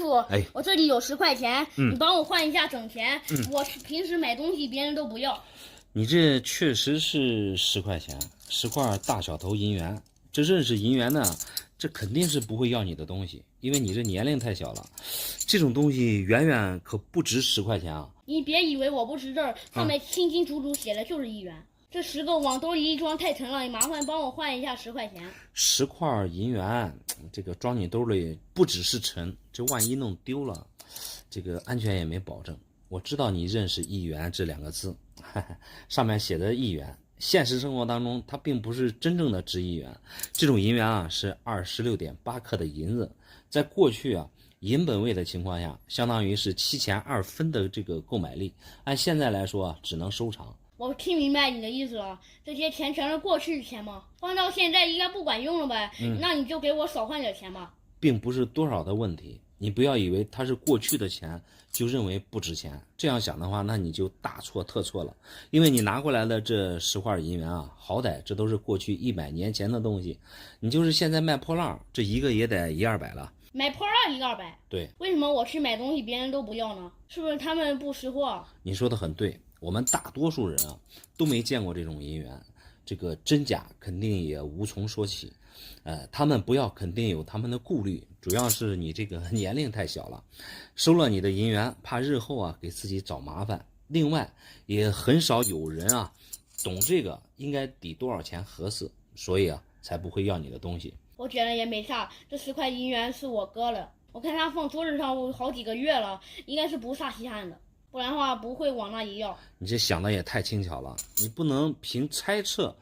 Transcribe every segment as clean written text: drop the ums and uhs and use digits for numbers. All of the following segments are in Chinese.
傅，哎，我这里有10块钱，你帮我换一下整钱。我平时买东西别人都不要。你这确实是10块钱，10块大小头银元。这认识银元呢，这肯定是不会要你的东西，因为你这年龄太小了。这种东西远远可不值10块钱啊！你别以为我不识字儿，上面清清楚楚写的就是1元。这10个往兜里一装太沉了，你麻烦帮我换一下10块钱。10块银元，这个装你兜里不只是沉，这万一弄丢了，这个安全也没保证。我知道你认识1元这2个字，上面写的1元，现实生活当中它并不是真正的值1元。这种银元啊是26.8克的银子，在过去啊银本位的情况下，相当于是7钱2分的这个购买力，按现在来说啊只能收藏。我听明白你的意思了，这些钱全是过去的钱吗？换到现在应该不管用了呗？那你就给我少换点钱吧。并不是多少的问题，你不要以为它是过去的钱就认为不值钱，这样想的话，那你就大错特错了。因为你拿过来的这10块银元啊，好歹这都是过去100年前的东西，你就是现在卖破烂，这一个也得100-200了。买破烂100-200，对，为什么我去买东西别人都不要呢？是不是他们不识货？你说的很对，我们大多数人啊都没见过这种银元，这个真假肯定也无从说起。他们不要肯定有他们的顾虑，主要是你这个年龄太小了，收了你的银元，怕日后啊给自己找麻烦。另外，也很少有人啊懂这个应该抵多少钱合适，所以啊才不会要你的东西。我觉得也没啥，这10块银元是我哥的，我看他放桌子上好几个月了，应该是不啥稀罕的，不然的话不会往那一要。你这想的也太轻巧了，你不能凭猜测。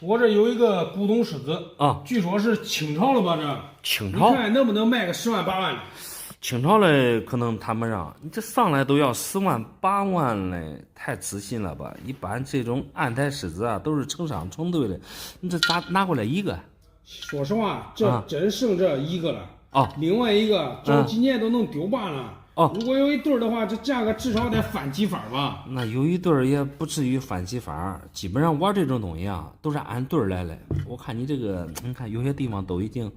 我这有一个古董狮子啊，据说是清朝了吧？清朝你看能不能卖个10万8万的？清朝嘞，可能谈不上，你这上来都要10万8万嘞，太自信了吧？一般这种安泰狮子啊，都是成双成对的，你这咋拿过来一个？说实话，这真剩这一个了。哦，另外一个找几年都能丢罢了。哦，如果有一对儿的话，这价格至少得翻几番吧？那有一对儿也不至于翻几番，基本上玩这种东西啊，都是按对儿来的。我看你这个，你看有些地方都已经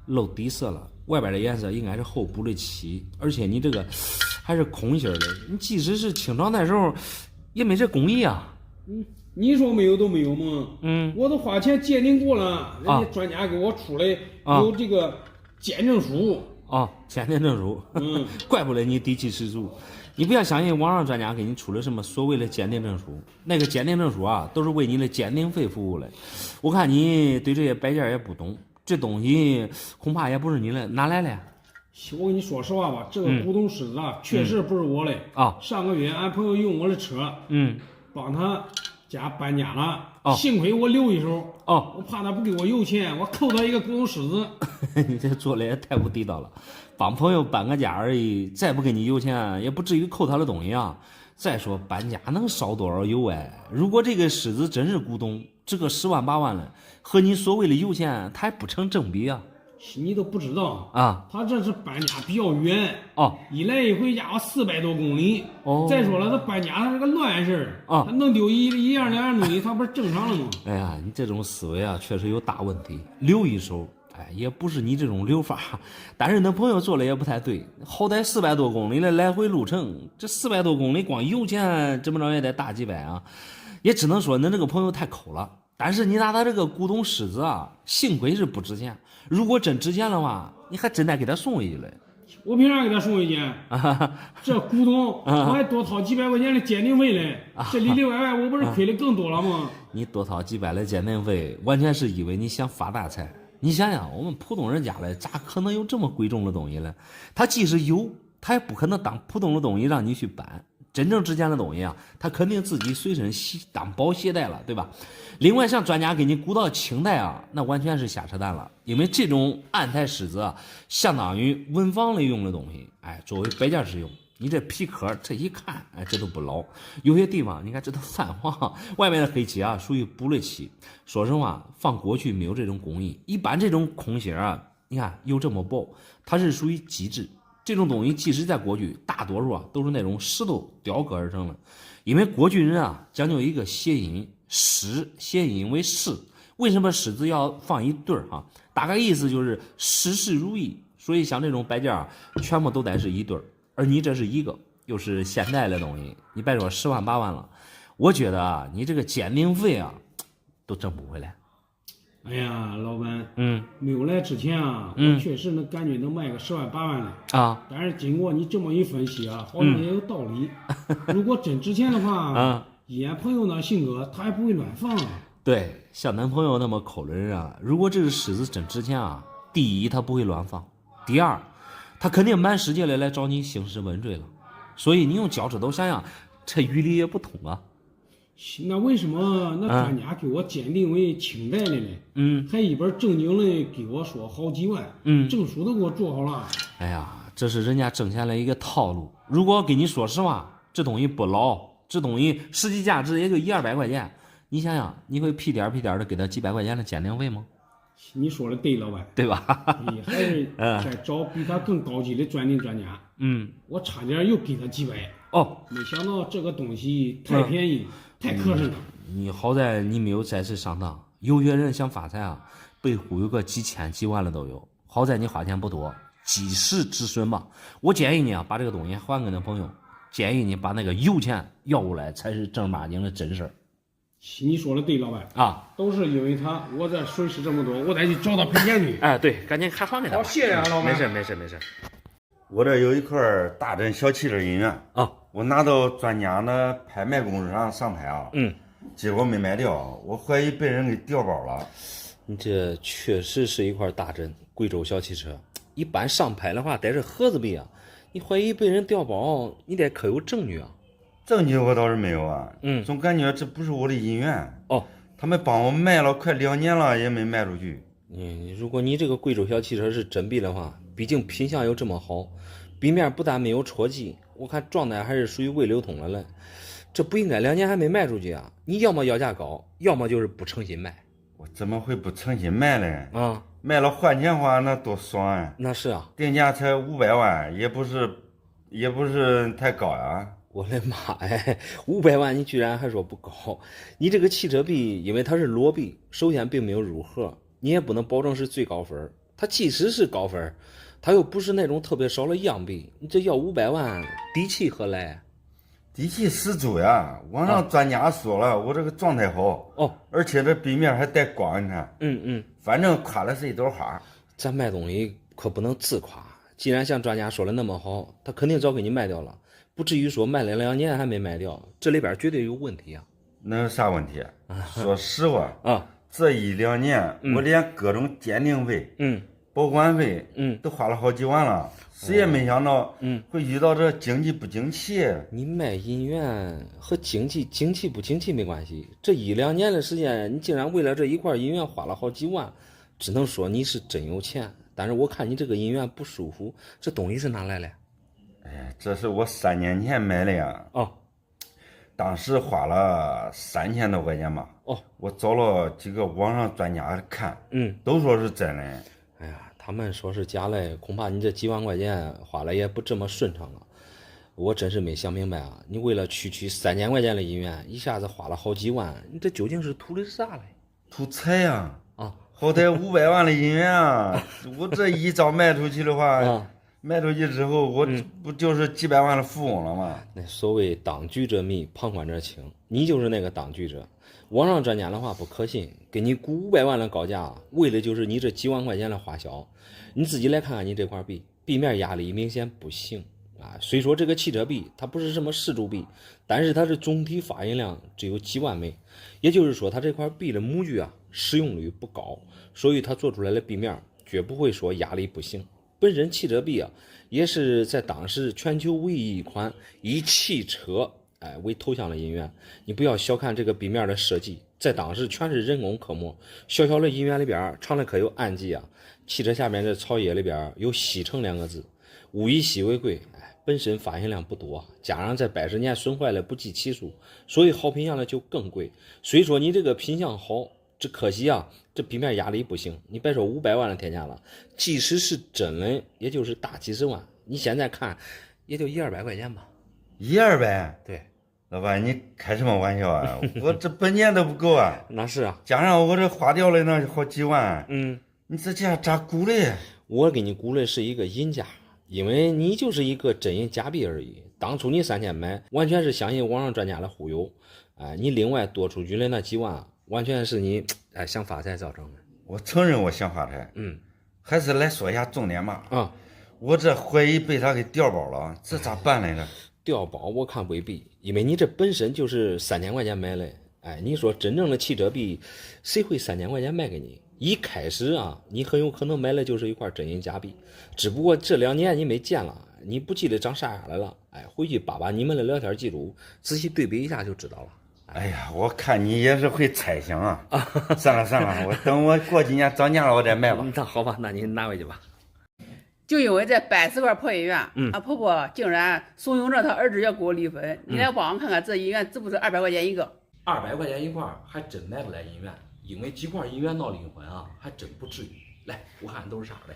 露底色了，外边的颜色应该是后补的漆，而且你这个还是空心的。你即使是清朝那时候，也没这工艺啊。你说没有都没有嘛。我都花钱鉴定过了，人家专家给我出来有这个鉴证书。鉴定证书。怪不得你底气十足。你不要相信网上专家给你出了什么所谓的鉴定证书，那个鉴定证书啊，都是为你的鉴定费服务的。我看你对这些摆件也不懂，这东西恐怕也不是你的，哪来的呀？我跟你说实话吧，这个古董狮子啊，确实不是我的。上个月俺朋友用我的车，帮他家搬家了，幸亏我留一手。我怕他不给我邮钱，我扣他一个古董狮子。你这做的也太不地道了，帮朋友搬个家而已，再不给你邮钱，也不至于扣他的东西啊。再说搬家能少多少油哎？如果这个狮子真是古董，这个10万8万了，和你所谓的邮钱，它还不成正比啊。你都不知道他这是搬家比较远一来一回家伙400多公里。再说了，他搬家他是个乱事他弄丢一样两样东西，他不是正常的吗？哎呀，你这种思维啊，确实有大问题。留一手，也不是你这种留法，但是那朋友做的也不太对，好歹400多公里的来回路程，这400多公里光油钱怎么着也得大几百啊，也只能说恁这个朋友太抠了。但是你拿他这个古董狮子啊，幸亏是不值钱。如果真值钱的话，你还真得给他送回去了。我凭啥给他送回去？这古董我还多掏几百块钱的鉴定费嘞，这里里外外我不是亏的更多了吗？你多掏几百的鉴定费，完全是以为你想发大财。你想想，我们普通人家嘞，咋可能有这么贵重的东西呢？他即使有，他也不可能当普通的东西让你去搬。真正值钱的东西啊，他肯定自己随身当包携带了，对吧？另外，像专家给你鼓捣清代啊，那完全是瞎扯淡了。因为这种安泰狮子啊，相当于文房类用的东西，作为摆件使用。你这皮壳这一看，这都不老。有些地方你看这都泛黄，外面的黑漆啊，属于补了漆。说实话，放过去没有这种工艺，一般这种空心啊，你看有这么薄，它是属于基质。这种东西即使在过去，大多数都是那种石头雕刻而成的。因为过去人啊讲究一个谐音，狮谐音为狮，为什么狮子要放一对儿大概意思就是事事如意。所以像这种摆件全部都得是一对儿，而你这是一个，又是现代的东西，你别说10万8万了，我觉得你这个鉴定费都挣不回来。哎呀，老板，没有来之前我确实能感觉能卖个10万8万的但是经过你这么一分析好像也有道理。如果真值钱的话以俺朋友那性格，他还不会乱放对，像男朋友那么抠的人如果这个狮子真值钱第一他不会乱放，第二他肯定满世界的来找你兴师问罪了。所以你用脚趾头想想，这语理也不通那为什么那专家给我鉴定为清代的呢？还一本正经的给我说好几万，证书都给我做好了。哎呀，这是人家挣钱的一个套路。如果给你说实话，这东西不老，这东西实际价值也就100-200块钱，你想想，你会屁颠儿屁颠儿的给他几百块钱的鉴定费吗？你说的对，老板，对吧？你还是再找比他更高级的鉴定专家。我差点又给他几百。没想到这个东西太便宜，太磕碜了。你好在你没有在此上当，有些人想发财被忽悠个几千几万的都有。好在你花钱不多，及时止损吧。我建议你把这个东西还给那朋友，建议你把那个油钱要过来，才是正儿八经的真事儿。你说的对，老板都是因为他，我这损失这么多，我得去找他赔钱去。对，赶紧还还给他。好，谢谢老板。没事。我这有一块大真小气的银元我拿到专家的拍卖公司上上拍结果没卖掉，我怀疑被人给调包了。你这确实是一块大真贵州小汽车，一般上拍的话得是盒子币你怀疑被人调包，你得可有证据证据我倒是没有总感觉这不是我的银元他们帮我卖了快2年了也没卖出去。如果你这个贵州小汽车是真币的话，毕竟品相又这么好，壁面不但没有戳击，我看状态还是属于未流通了嘞。这不应该2年还没卖出去啊！你要么要价高，要么就是不诚心卖。我怎么会不诚心卖嘞？卖了换钱花那多爽啊！那是啊，定价才500万，也不是太高呀。我的妈哎，500万你居然还说不高？你这个汽车币，因为它是裸币，首先并没有入盒，你也不能保证是最高分。它即使是高分，它又不是那种特别少的样币，你这要500万，底气何来？底气十足呀！网上专家说了，我这个状态好而且这壁面还带光，你看。反正夸的是一朵花。咱卖东西可不能自夸，既然像专家说的那么好，他肯定早给你卖掉了，不至于说卖了2年还没卖掉，这里边绝对有问题啊！那有啥问题？说实话这1-2年我连各种鉴定费、保管费都花了好几万了。谁也没想到会遇到这经济不景气。你卖银元和经济不景气没关系，这1-2年的时间，你竟然为了这一块银元花了好几万，只能说你是真有钱。但是我看你这个银元不舒服，这东西是哪来的？哎，这是我3年前买的呀。当时花了3000多块钱吧。我找了几个网上专家看，都说是真的。哎呀，他们说是假的，恐怕你这几万块钱花了也不这么顺畅了。我真是没想明白啊！你为了区3000块钱的银元，一下子花了好几万，你这究竟是图的啥嘞？图财呀！好歹500万的银元啊！我这一招卖出去的话，卖出去之后，我不就是几百万的富翁了吗？那所谓当局者迷，旁观者清，你就是那个当局者。网上专家的话不可信，给你估500万的高价，为的就是你这几万块钱的花销。你自己来看看你这块币，币面压力明显不行啊。虽说这个汽车币它不是什么实铸币，但是它的总体发行量只有几万枚，也就是说它这块币的模具啊使用率不高，所以它做出来的币面绝不会说压力不行。本身汽车币啊也是在当时全球唯一一款以汽车为头像的银元。你不要小看这个币面的设计，在当时全是人工刻模，小小的银元里边藏的可有暗记啊。汽车下面的草叶里边有西城2个字，物以稀为贵。本身发行量不多，加上在80年损坏了不计其数，所以好品相的就更贵。虽说你这个品相好，这可惜啊，这币面压力不行。你别说500万的天价了，即使是真的，也就是大几十万。你现在看，也就100-200块钱吧。100-200？对，老板，你开什么玩笑啊？我这本钱都不够啊！那是啊，加上我这花掉了那好几万，你这价咋估的？我给你估的是一个银价，因为你就是一个真银假币而已。当初你3000买，完全是相信网上专家的忽悠，你另外多出去的那几万，完全是你想发财造成的。我承认我想发财，还是来说一下重点吧。我这怀疑被他给调包了，这咋办来着？调包我看未必，因为你这本身就是3000块钱买的。你说真正的汽车币，谁会3000块钱卖给你？一开始啊，你很有可能买的就是一块真银假币，只不过这2年你没见了，你不记得长啥样来了。回去把你们的聊天记录仔细对比一下就知道了。哎呀，我看你也是会猜想啊！算了，我等我过几年涨价了我再卖吧。那好吧，那你拿回去吧。就因为这80块破银元，婆婆竟然怂恿着她儿子要给我离婚。你来帮我看看这银元值不值200块钱一个？200块钱一块，还真买不来银元，因为几块银元闹离婚啊，还真不至于。来，我看都是啥嘞？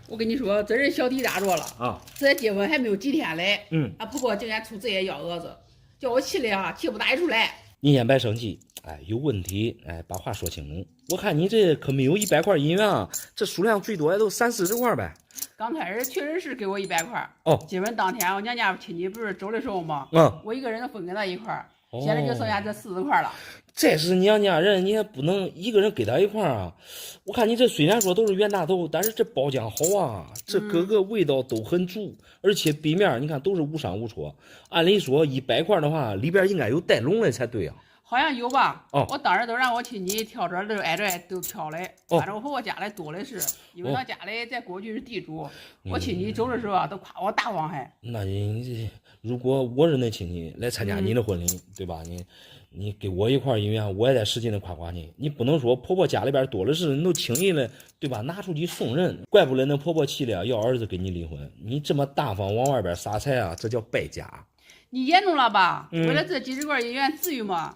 我跟你说，这人小题大做了啊！这结婚还没有几天嘞，婆婆竟然出这些幺蛾子，叫我气的气不打一处来。你先别生气，有问题，把话说清楚。我看你这可没有100块银元啊，这数量最多也都30-40块呗。刚开始确实是给我100块结婚当天我娘家亲戚不是走的时候嘛，我一个人分给他1块，现在就剩下这40块了。这是娘家人，你也不能一个人给他1块啊。我看你这虽然说都是袁大头，但是这包浆好啊，这各个味道都很足，而且壁面你看都是无伤无戳。按理说100块的话，里边应该有带笼的才对啊。好像有吧？我当时都让我亲戚挑着，都挨着都挑来。反正我婆婆家里多的是，因为她家里在过去是地主，我亲戚走的时候啊，都夸我大方还。那你如果我是那亲戚来参加你的婚礼，对吧？你给我一块姻缘，我也得使劲的夸夸你。你不能说婆婆家里边多的是，你都轻易的，对吧？拿出去送人，怪不得那婆婆气的要儿子跟你离婚。你这么大方往外边撒财啊，这叫败家。你严重了吧？为了这几十块姻缘，至于吗？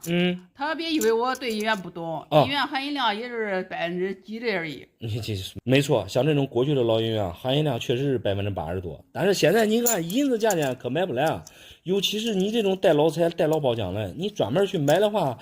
他别以为我对姻缘不懂，姻缘含银量也是%几的而已。没错，像这种过去的老姻缘，含银量确实是80%多。但是现在你看银子价钱可买不来啊，尤其是你这种带老财、带老包浆的，你专门去买的话，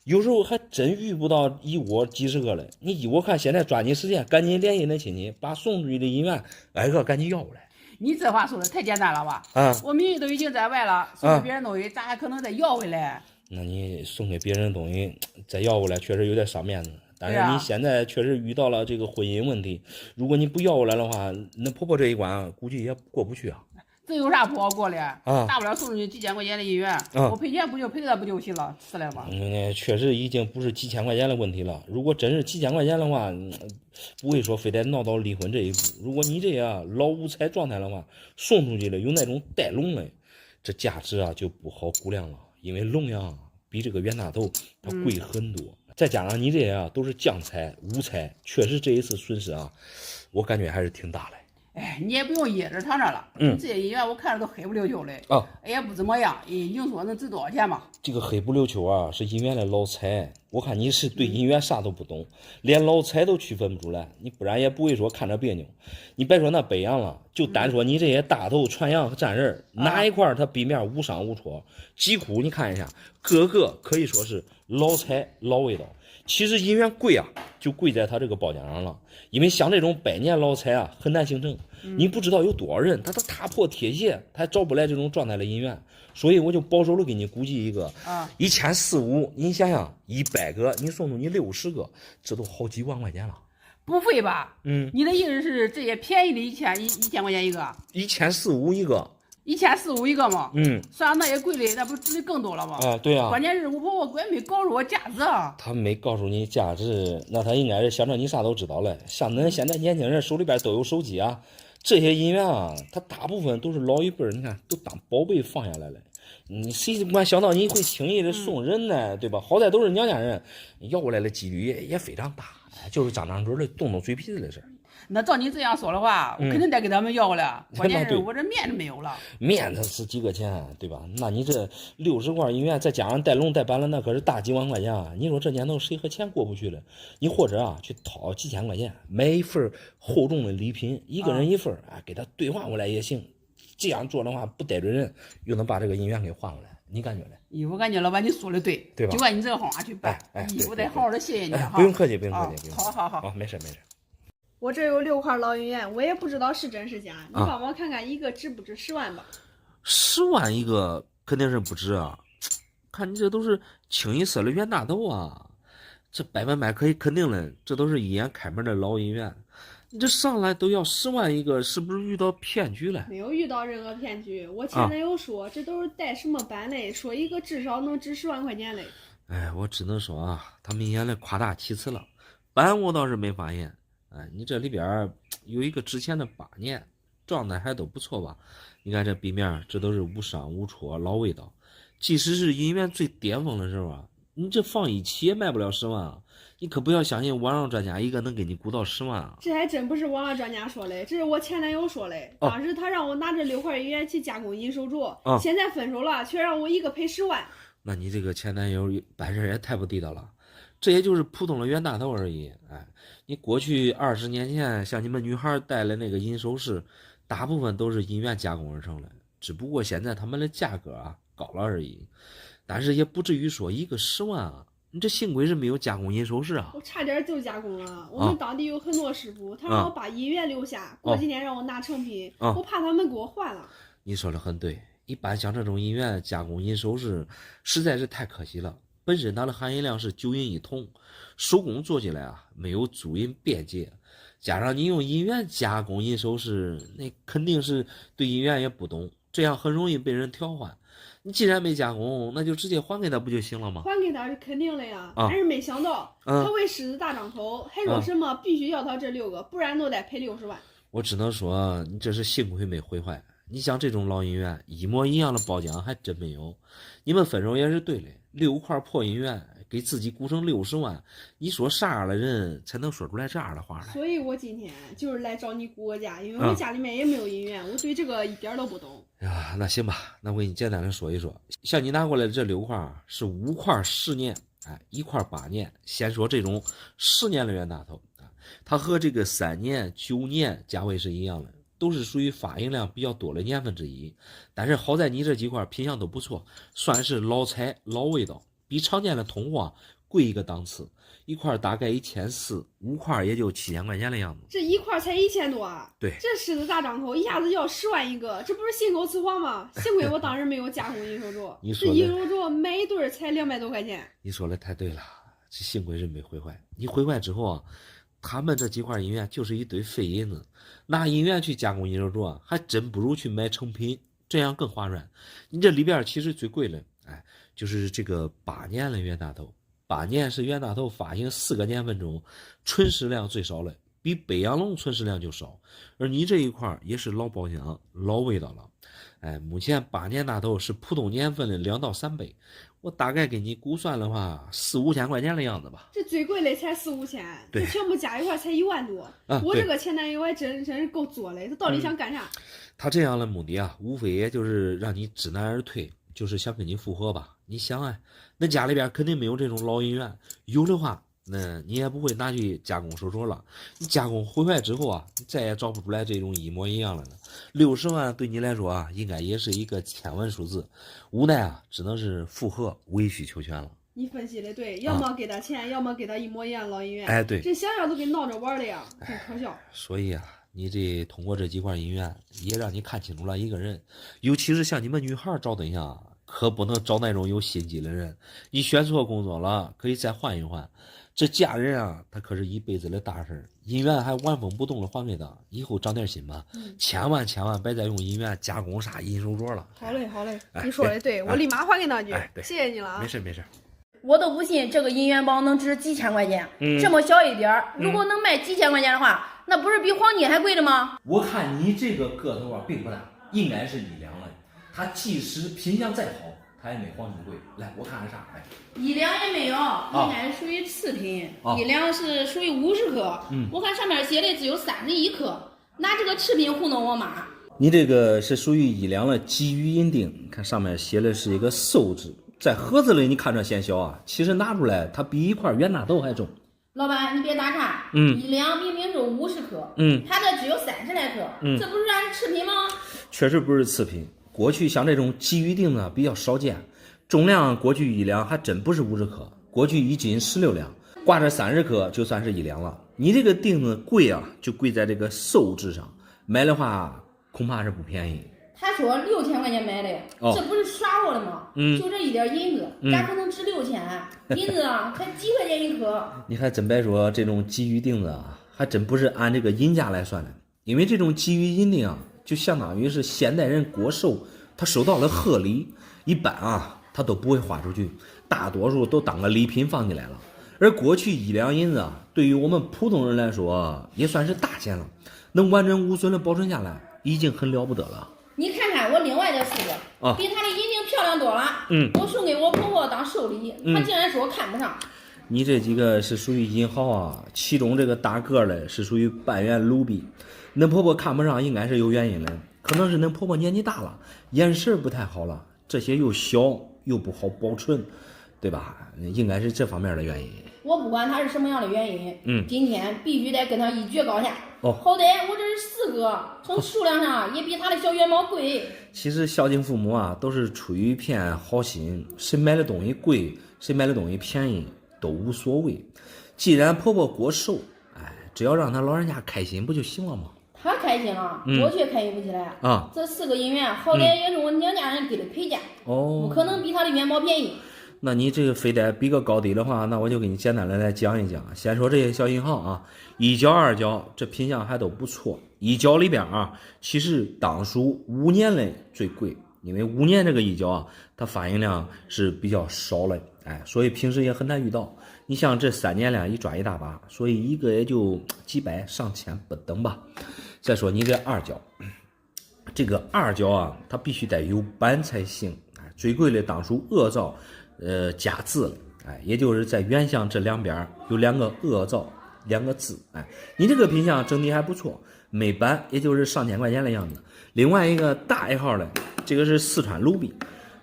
有时候还真遇不到一窝几十个嘞。我看现在抓紧时间，赶紧联系那亲戚，把送出去的姻缘挨个赶紧要过来。你这话说的太简单了吧？我名义都已经在外了，送给别人东西，咋还可能再要回来？那你送给别人东西再要回来，确实有点伤面子。但是你现在确实遇到了这个婚姻问题，如果你不要过来的话，那婆婆这一关估计也过不去啊。这有啥不好过的？大不了送出去几千块钱的姻缘，我赔钱不就赔了不就行了，是了吗？确实已经不是几千块钱的问题了。如果真是几千块钱的话，不会说非得闹到离婚这一步。如果你这样老无财状态的话，送出去了有那种带笼的，这价值啊就不好估量了，因为笼呀比这个冤大头它贵很多。再加上你这啊都是将财无财，确实这一次损失啊，我感觉还是挺大的。你也不用掖着藏着了。这些姻缘我看着都黑不溜秋的，也不怎么样。你说能值多少钱嘛？这个黑不溜秋啊，是姻缘的老财。我看你是对姻缘啥都不懂，连老财都区分不出来，你不然也不会说看着别扭。你别说那北洋了，就单说你这些大头、传洋和占人，哪一块它壁面无伤无戳，几乎你看一下，个个可以说是老财老味道。其实姻缘贵啊，就贵在它这个包浆上了。因为像这种百年老财啊，很难形成。你不知道有多少人，他都踏破铁鞋，他还找不来这种状态的姻缘。所以我就保守的给你估计一个，1400-1500，你想想，100个你送出你60个，这都好几万块钱了。不费吧？你的意思是这些便宜的1000块钱一个？1400-1500一个。1400-1500一个嘛，算上那些贵的，那不值的更多了吗？对啊。关键是我婆婆关没告诉我价值啊。他没告诉你价值，那他应该是想着你啥都知道了。像咱现在年轻人手里边都有手机啊，这些姻缘啊，他大部分都是老一辈儿，你看都当宝贝放下来了。你谁管想到你会轻易的送人呢？对吧？好歹都是娘家人，要过来的几率也非常大，就是张嘴的动动嘴皮子的事儿。那照你这样说的话，我肯定得给他们要回来。关键是我这面子没有了。面子是几个钱，对吧？那你这60块姻缘，再加上带笼带板了，那可是大几万块钱啊！你说这年头谁和钱过不去了？你或者去掏几千块钱，买一份厚重的礼品，一个人一份给他兑换过来也行。这样做的话，不得罪人，又能把这个姻缘给换过来。你感觉呢？我感觉老板你说的对，对吧？就按你这个方法去办。我得好好的谢谢你哈。不用客气，不用客气，好，没事。我这有6块老姻缘，我也不知道是真是假，你帮我看看一个值不值10万吧？10万一个肯定是不值啊！看你这都是清一色的冤大头啊，这100%可以肯定了，这都是一眼开门的老姻缘。你这上来都要10万一个，是不是遇到骗局了？没有遇到任何骗局，我前男友说这都是带什么班嘞，说一个至少能值10万块钱嘞。我只能说啊，他明显的夸大其词了。班我倒是没发现。你这里边有一个之前的8年，状态还都不错吧？你看这壁面，这都是无伤无戳，老味道。即使是姻缘最巅峰的时候啊，你这放一起也卖不了10万啊！你可不要相信网上专家一个能给你估到10万啊！这还真不是网上专家说的，这是我前男友说的。当时他让我拿这6块姻缘去加工银手镯，现在分手了，却让我一个赔10万。那你这个前男友办事也太不地道了。这也就是普通的冤大头而已。你过去20年前像你们女孩戴的那个银首饰，大部分都是姻缘加工而成的，只不过现在他们的价格高了而已。但是也不至于说一个10万啊，你这幸亏是没有加工银首饰啊。我差点就加工了，我们当地有很多师傅，他让我把姻缘留下，过几年让我拿成品，我怕他们给我换了。你说的很对，一般像这种姻缘加工银首饰实在是太可惜了。本身它的含银量是9银1铜，手工做起来没有租银便捷，加上你用银元加工银首饰，那肯定是对银元也不懂，这样很容易被人调换。你既然没加工，那就直接还给他不就行了吗？还给他是肯定的呀，但是没想到他为狮子大张头，还说什么必须要他这6个，不然都得赔60万。我只能说，你这是幸亏没毁坏。你像这种老银元，一模一样的包浆还真没有。你们分手也是对的，6块破银元给自己估成60万，你说啥样的人才能说出来这样的话来？所以我今天就是来找你估个价，因为我家里面也没有银元，我对这个一点都不懂。呀，那行吧，那我给你简单的说一说，像你拿过来的这6块是5块10年，1块8年。先说这种10年的冤大头它和这个3年、9年价位是一样的，都是属于发银量比较多的年份之一。但是好在你这几块品相都不错，算是老菜老味道，比常见的通货贵一个档次。1块大概1400，5块也就7000块钱的样子。这1块才1000多啊！对，这狮子大张头一下子要10万一个，这不是信口雌黄吗？幸亏我当时没有加工银手镯，这银手镯买一对才200多块钱。你说的太对了，这幸亏是没毁坏。你毁坏之后啊，他们这几块银元就是一堆废银子，拿银元去加工银手镯还真不如去买成品，这样更划算。你这里边其实最贵的，就是这个8年的冤大头。8年是冤大头发行4个年份中存世量最少的，比北洋龙存世量就少。而你这一块也是老包浆老味道了。目前8年大头是普通年份的2到3倍，我大概给你估算的话，4、5千块钱的样子吧。这最贵的才4、5千，这全部加一块才1万多。我这个前男友还真是够作的，他到底想干啥？他这样的目的啊，无非也就是让你知难而退，就是想跟你复合吧。你想那家里边肯定没有这种老银元，有的话，那你也不会拿去加工手镯了。你加工毁坏之后啊，你再也找不出来这种一模一样的了。60万对你来说啊，应该也是一个千万数字。无奈啊，只能是复合，委曲求全了。你分析的对，要么给他钱，要么给他一模一样老银元。对，这想想都跟闹着玩的呀，真可笑。所以啊，你这通过这几块银元，也让你看清楚了一个人，尤其是像你们女孩找对象，可不能找那种有心机的人。你选错工作了，可以再换一换。这嫁人啊，他可是一辈子的大事，银元还原封不动的还给他，以后长点心吧，千万别再用银元加工啥银手镯了。好嘞，你说的对，我立马还给他去。谢谢你了啊。没事。我都不信这个银元宝能值几千块钱，这么小一点儿，如果能卖几千块钱的话，那不是比黄金还贵的吗？我看你这个个头啊并不大，应该是1两的。它即使品相再好，它也没黄金贵。来，我看看啥1两也没有，应该属于次品。1两是属于50克，我看上面写的只有31克，拿这个次品糊弄我妈。你这个是属于1两的鲫鱼银锭，看上面写的是一个寿字，在盒子里你看着显小啊，其实拿出来它比一块冤大头还重。老板，你别打岔，1两明明就50克，它这只有30来克，这不是按次品吗？确实不是次品。过去像这种鲫鱼锭呢比较少见，重量过去1两还真不是50克，过去1斤16两，挂着30克就算是1两了。你这个锭子贵啊，就贵在这个寿字上，买的话恐怕是不便宜。他说6000块钱买的，这不是耍我的吗？就这一点银子，咋可能值6000？银子啊，才几块钱一颗。你还真别说，这种鲫鱼锭子啊，还真不是按这个银价来算的，因为这种鲫鱼银锭啊，就相当于是现代人过寿，他收到了贺礼，一般啊他都不会花出去，大多数都当个礼品放进来了。而过去1两银子啊，对于我们普通人来说也算是大钱了，能完整无损的保存下来，已经很了不得了。你看看我另外这4个，比他的银锭漂亮多了。我送给我婆婆当寿礼，她竟然说我看不上。你这几个是属于银毫啊，其中这个大个的是属于半圆卢比。恁婆婆看不上应该是有原因的，可能是恁婆婆年纪大了，眼神不太好了，这些又小又不好保存，对吧？应该是这方面的原因。我不管他是什么样的原因，今天必须得跟他一决高下。好歹我这是4个，从数量上也比他的小元宝贵。其实孝敬父母啊，都是出于一片好心，谁买的东西贵，谁买的东西便宜都无所谓。既然婆婆过寿，只要让她老人家开心不就行了吗？他开心了，我却开心不起来啊！这4个银元，好歹也是我娘家人给的陪嫁，不可能比他的元宝便宜。那你这个非得比个高低的话，那我就给你简单的来讲一讲。先说这些小银号啊，1角2角这品相还都不错。1角里边啊，其实当属5年的最贵，因为5年这个一角啊，它发行量是比较少的，所以平时也很难遇到。你像这3年了，一抓一大把，所以一个也就几百上千不等吧。再说你这2角，这个2角啊，它必须得有板才行，最贵的当属恶造，加字了，也就是在原相这2边有2个恶造2个字，你这个品相整体还不错，美版也就是上千块钱的样子。另外一个大一号的，这个是四川鲁碧。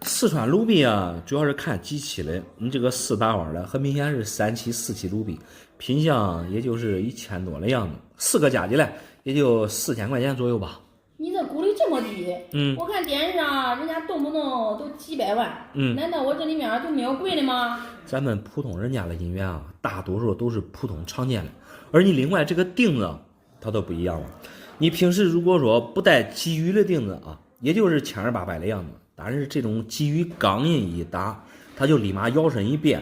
四川鲁碧啊，主要是看几期的，你这个4大弯的很明显是3期4期鲁碧，品相也就是1000多的样子，4个加起来也就4000块钱左右吧。你这股利这么低？我看电视上人家动不动都几百万，难道我这里面就没有贵的吗？咱们普通人家的银元啊，大多数都是普通常见的，而你另外这个钉子它都不一样了。你平时如果说不带鲫鱼的钉子啊，也就是700-800的样子，但是这种鲫鱼钢印一打，它就立马摇身一变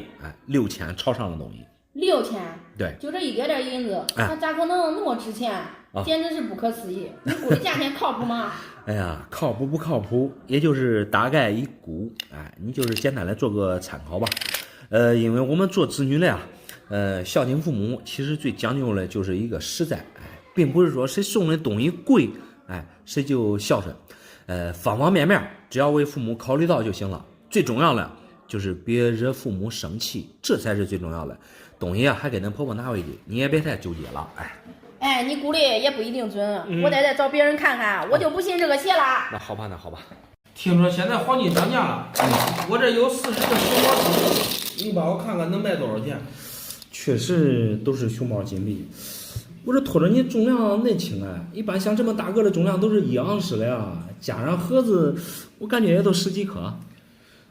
，6000朝上的东西。6000？对，就这一点点银子，它咋可能那么值钱？简直是不可思议！你估的价钱靠谱吗？哎呀，靠谱不靠谱，也就是大概一估，你就是简单的做个参考吧。因为我们做子女的呀，孝敬父母，其实最讲究的就是一个实在，并不是说谁送的东西贵，谁就孝顺，方方面面只要为父母考虑到就行了。最重要的就是别惹父母生气，这才是最重要的。东西啊，还给恁婆婆拿回去，你也别太纠结了，你估的也不一定准，我得再找别人看看，我就不信这个邪了。那好吧，那好吧。听说现在黄金涨价了，我这有40个熊猫金币，你帮我看看能卖多少钱？确实都是熊猫金币，我这拖着你重量那轻一般像这么大个的重量都是1盎司的呀，加上盒子，我感觉也都10几克。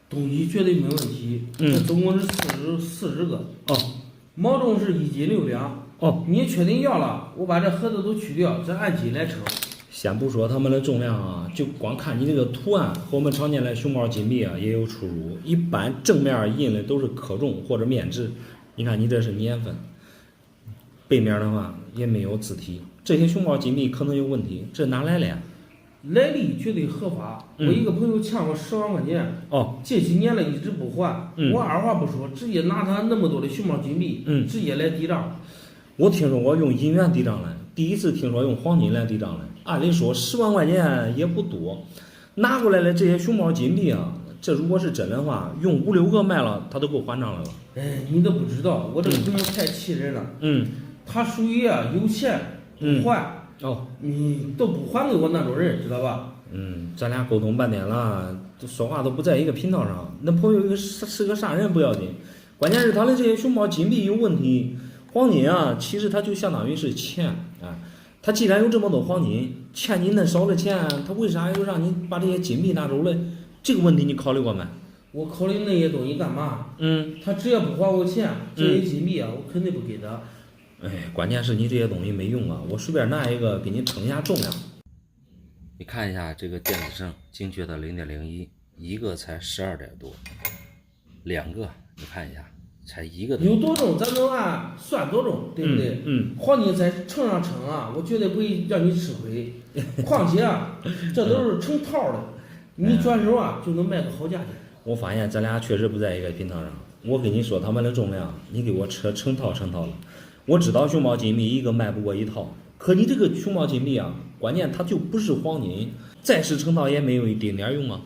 东西绝对没问题，这总共是40个毛重是1斤6两。你确定要了，我把这盒子都去掉，再按斤来称。先不说它们的重量啊，就光看你这个图案和我们常见的熊猫金币啊也有出入。一般正面印的都是克重或者面值，你看你这是年份，背面的话也没有字体，这些熊猫金币可能有问题，这哪来的呀？来历绝对合法，我一个朋友欠我10万块钱，这几年了一直不还，我二话不说，直接拿他那么多的熊猫金币，直接来抵账。我听说过用银元抵账的，第一次听说用黄金来抵账的。按理说10万块钱也不多，拿过来的这些熊猫金币啊，这如果是真的话，用5-6个卖了，他都够还账来了。你都不知道，我这个朋友太气人了。他属于有钱不还。你都不还给我那种人，知道吧？咱俩沟通半天了，说话都不在一个频道上。那朋友是个啥人不要紧，关键是他的这些熊猫金币有问题。黄金啊，其实它就相当于是钱他既然有这么多黄金，欠你那少的钱，他为啥又让你把这些金币拿走了？这个问题你考虑过没？我考虑那些东西干嘛？他只要不还我钱，这些金币啊，我肯定不给他。关键是你这些东西没用啊！我随便拿一个给你称一下重量。你看一下这个电子秤，精确的0.01，一个才12点多，2个你看一下，才1个多。有多重咱能按算多重，对不对？黄金在秤上称啊，我绝对不会让你吃亏。况且啊，这都是成套的，你转手啊就能卖个好价钱。我发现咱俩确实不在一个频道上。我跟你说他们的重量，你给我成套了。我知道熊猫金币一个卖不过1套，可你这个熊猫金币啊，关键它就不是黄金，再是成套也没有一丁点用啊。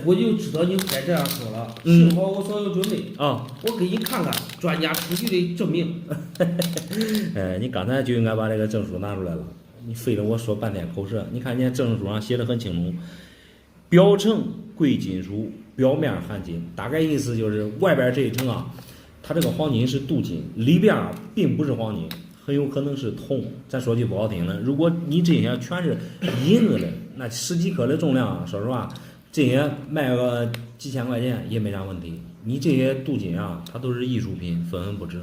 我就知道你该这样说了，幸好我早有准备我给你看看专家出具的证明。你刚才就应该把这个证书拿出来了，你费了我说半天口舌。你看人家证书上写的很清楚，表层贵金属，表面含金，大概意思就是外边这一层啊，它这个黄金是镀金，里边并不是黄金，很有可能是铜。咱说句不好听的，如果你这些全是银子的，那10几克的重量，说实话，这些卖个几千块钱也没啥问题。你这些镀金啊，它都是艺术品，分文不值。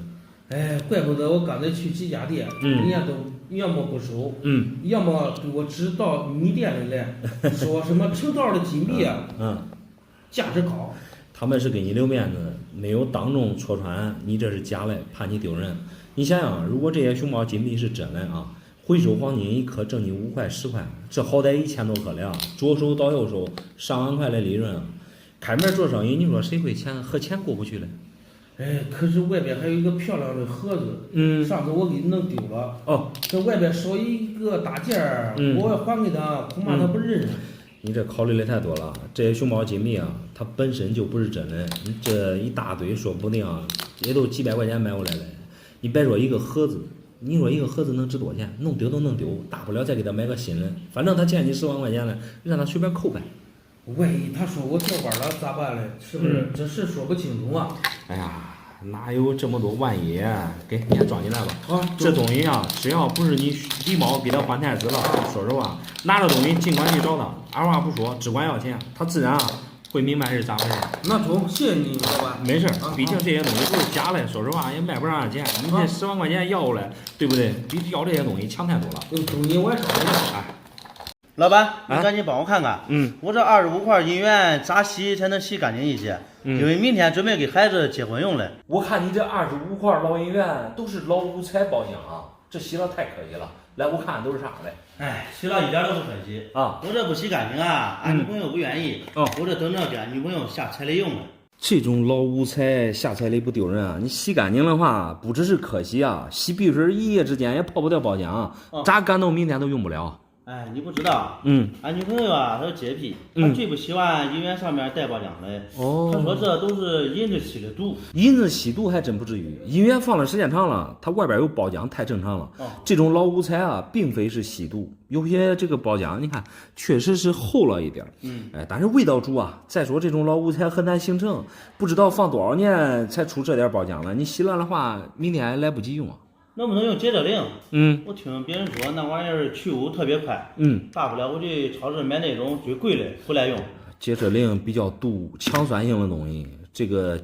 怪不得我刚才去几家店，人家都要么不收，要么给我指到你店里来，说什么成套的金币啊，价值高。他们是给你留面子，没有当众戳穿你这是假的，怕你丢人。你想想，如果这些熊猫金币是真的啊，回收黄金一颗挣你5块10块，这好歹1000多颗了，左手到右手上万块的利润啊！开门做生意，你说谁会和钱过不去嘞？哎，可是外边还有一个漂亮的盒子，上次我给你弄丢了。哦，这外边少一个大件儿，我要还给他，恐怕他不认。你这考虑的太多了，这些熊猫金币啊，它本身就不是真的，你这一大堆说不定也都几百块钱买回来了。你别说一个盒子，你说一个盒子能值多少钱？弄丢都弄丢，大不了再给他买个新的，反正他欠你10万块钱了，让他随便扣呗。万一他说我跳板了咋办嘞？是不是？这事说不清楚啊。哎呀，哪有这么多万一啊？给你先装进来吧。这东西啊，只要不是你狸猫给他换太子了，说实话，拿着东西尽管去找他，二话不说，只管要钱，他自然会明白是咋回事。那中，谢谢你，老板。没事，毕竟这些东西都是假的，说实话也卖不上钱。你这10万块钱要过来，对不对？比要这些东西强太多了。东西我也找你了。哎，老板，你赶紧帮我看看，我这25块银元咋洗才能洗干净一些？因为明天准备给孩子结婚用了。我看你这25块老银元都是老五彩包浆啊，这洗了太可惜了。来，我看看都是啥的。哎，洗了一点都不可惜啊！我这不洗干净啊，俺女朋友不愿意。我这等着给俺女朋友下彩礼用了。这种老五彩下彩礼不丢人啊！你洗干净的话，不只是可惜啊，洗鼻水一夜之间也泡不掉包浆，咋干到明天都用不了。哎，你不知道，俺女朋友啊，她有洁癖，她最不喜欢银元上面带包浆的。她说这都是银子吸的毒。银子吸毒还真不至于，银元放的时间长了，它外边有包浆太正常了。这种老五彩啊，并非是吸毒，有些这个包浆你看确实是厚了一点，但是味道足啊。再说这种老五彩很难形成，不知道放多少年才出这点包浆了，你洗了的话，明天还来不及用啊。能不能用洁者灵？我听别人说那玩意儿去污特别快。大不了我去超市买那种最贵的回来用。洁者灵比较毒，强酸性的东西，这个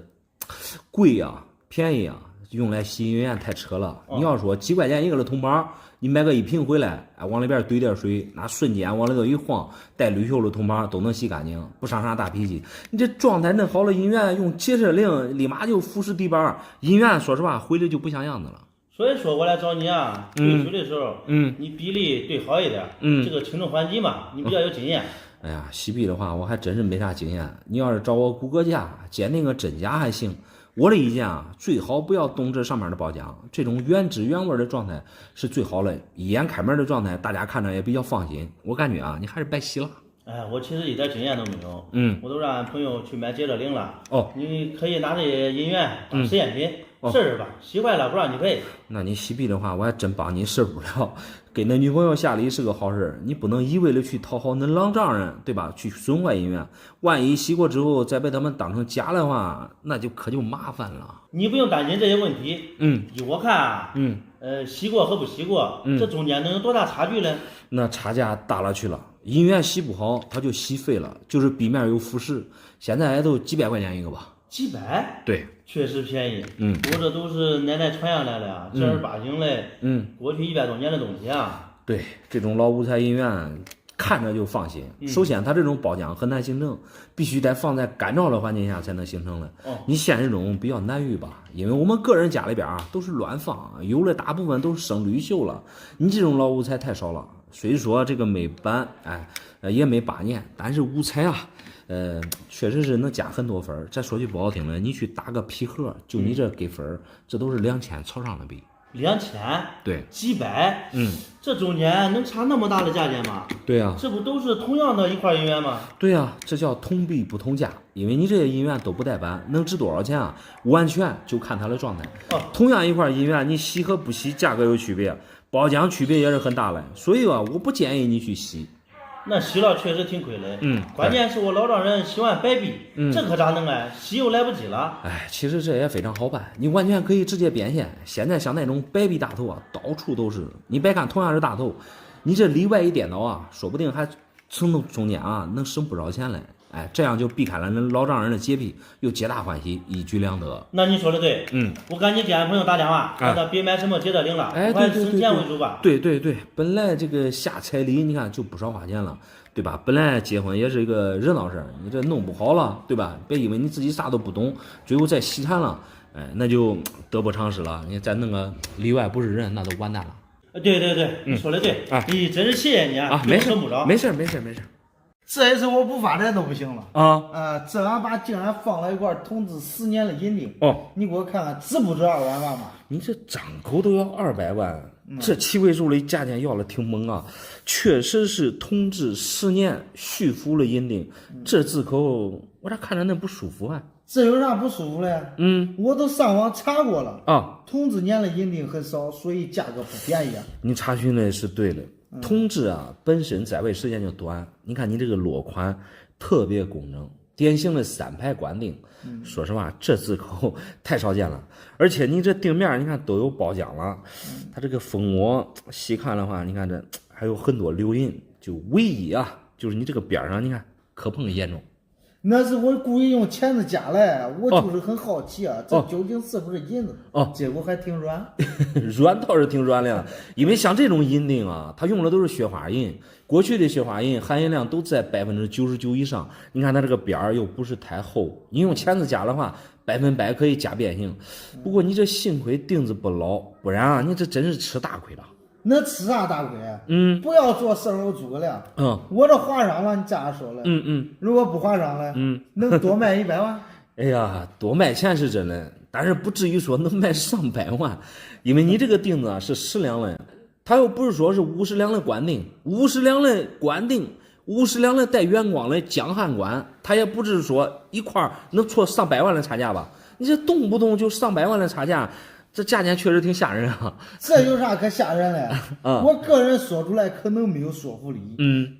贵啊，便宜啊，用来洗银元太扯了。你要说几块钱一个的铜包，你买个1瓶回来，往里边兑点水，那瞬间往里头一晃，带铝锈的铜包都能洗干净，不伤啥大脾气。你这状态弄好了银元，用洁者灵立马就腐蚀地板，银元说实话回来就不像样子了。所以说我来找你啊，兑水的时候，你比例兑好一点，这个轻重缓急嘛，你比较有经验。哎呀，洗币的话我还真是没啥经验，你要是找我估个价，鉴定个真假还行。我的意见啊，最好不要动这上面的包浆，这种原汁原味的状态是最好的，一眼开门的状态，大家看着也比较放心。我感觉啊，你还是白洗了。哎，我其实一点经验都没有，我都让俺朋友去买洁者灵了。你可以拿这些银元当实验品。试试吧，洗坏了不让你赔。那你洗币的话，我还真帮你试不了。给那女朋友下礼是个好事，你不能一味的去讨好那老丈人，对吧？去损坏银元，万一洗过之后再被他们当成假的话，那可就麻烦了。你不用担心这些问题。依我看啊，洗过和不洗过，这中间能有多大差距呢？那差价大了去了。银元洗不好，它就洗废了，就是壁面有腐蚀。现在都几百块钱一个吧。几百？对，确实便宜。我这都是奶奶传下来的啊，正儿八经的。过去100多年的东西啊。对，这种老五彩银元看着就放心。首先，它这种包浆很难形成，必须得放在干燥的环境下才能形成的。你现实中比较难遇吧？因为我们个人家里边都是乱放，有的大部分都是生铝锈了。你这种老五彩太少了，虽说这个没板，也没8年，但是五彩啊。确实是能加很多分。再说句不好听的，你去打个皮盒，就你这给分，这都是2000朝上的币。2000？对，几百？这中间能差那么大的价钱吗？对呀，这不都是同样的一块银元吗？对呀，这叫同币不同价，因为你这些银元都不带板，能值多少钱啊？完全就看它的状态。同样一块银元，你洗和不洗价格有区别，包浆区别也是很大的，所以啊，我不建议你去洗。那洗了确实挺亏的，关键是我老丈人喜欢白币，这可咋弄啊？洗又来不及了。其实这也非常好办，你完全可以直接变现。现在像那种白币大头啊，到处都是。你别看同样是大头，你这里外一颠倒啊，说不定还从中间啊能省不少钱来。这样就避开了那老丈人的洁癖，又皆大欢喜，一举两得。那你说的对，我赶紧给俺朋友打电话，让他别买什么洁者灵了，我还是省钱为主吧。对，本来这个下彩礼，你看就不少花钱了，对吧？本来结婚也是一个热闹事儿，你这弄不好了，对吧？别以为你自己啥都不懂，最后再稀罕了，那就得不偿失了。你再弄个里外不是人，那都完蛋了。对对对，你说的对啊，你真是谢谢你啊！没事不着，没事。这一次我不发展都不行了啊！这俺爸竟然放了一块通知10年的银锭你给我看看值不值200万吧？你这张口都要200万，这7位数的价钱要了挺猛啊！确实是通知10年续付了银锭，这字口我咋看着那不舒服啊？这有啥不舒服的？我都上网查过了啊，通知年的银锭很少，所以价格不便宜啊。你查询的是对的。通知啊，本身在位时间就短，你看你这个落款特别工整，典型的3排官定。说实话，这字口太少见了，而且你这定面你看都有包浆了，它这个蜂窝细看的话，你看这还有很多留印，就唯一啊，就是你这个边上你看磕碰严重。那是我故意用钳子夹来，我就是很好奇啊，这究竟是不是银子？结果还挺软，软倒是挺软的，因为像这种银锭啊，它用的都是雪花银，过去的雪花银含银量都在99%以上。你看它这个边儿又不是太厚，你用钳子夹的话，100%可以夹变形。不过你这幸亏钉子不牢，不然啊，你这真是吃大亏了。那吃啥大亏啊？不要做事我诸葛亮。我这划上了，你咋说了？如果不划上了，能多卖100万？哎呀，多卖钱是真的，但是不至于说能卖上百万，因为你这个钉子啊是10两的，它又不是说是50两的官定，50两的官定，50两的带原光的江汉官，它也不是说一块能出上百万的差价吧？你这动不动就上百万的差价。这价钱确实挺吓人啊！这有啥可吓人的？我个人说出来可能没有说服力，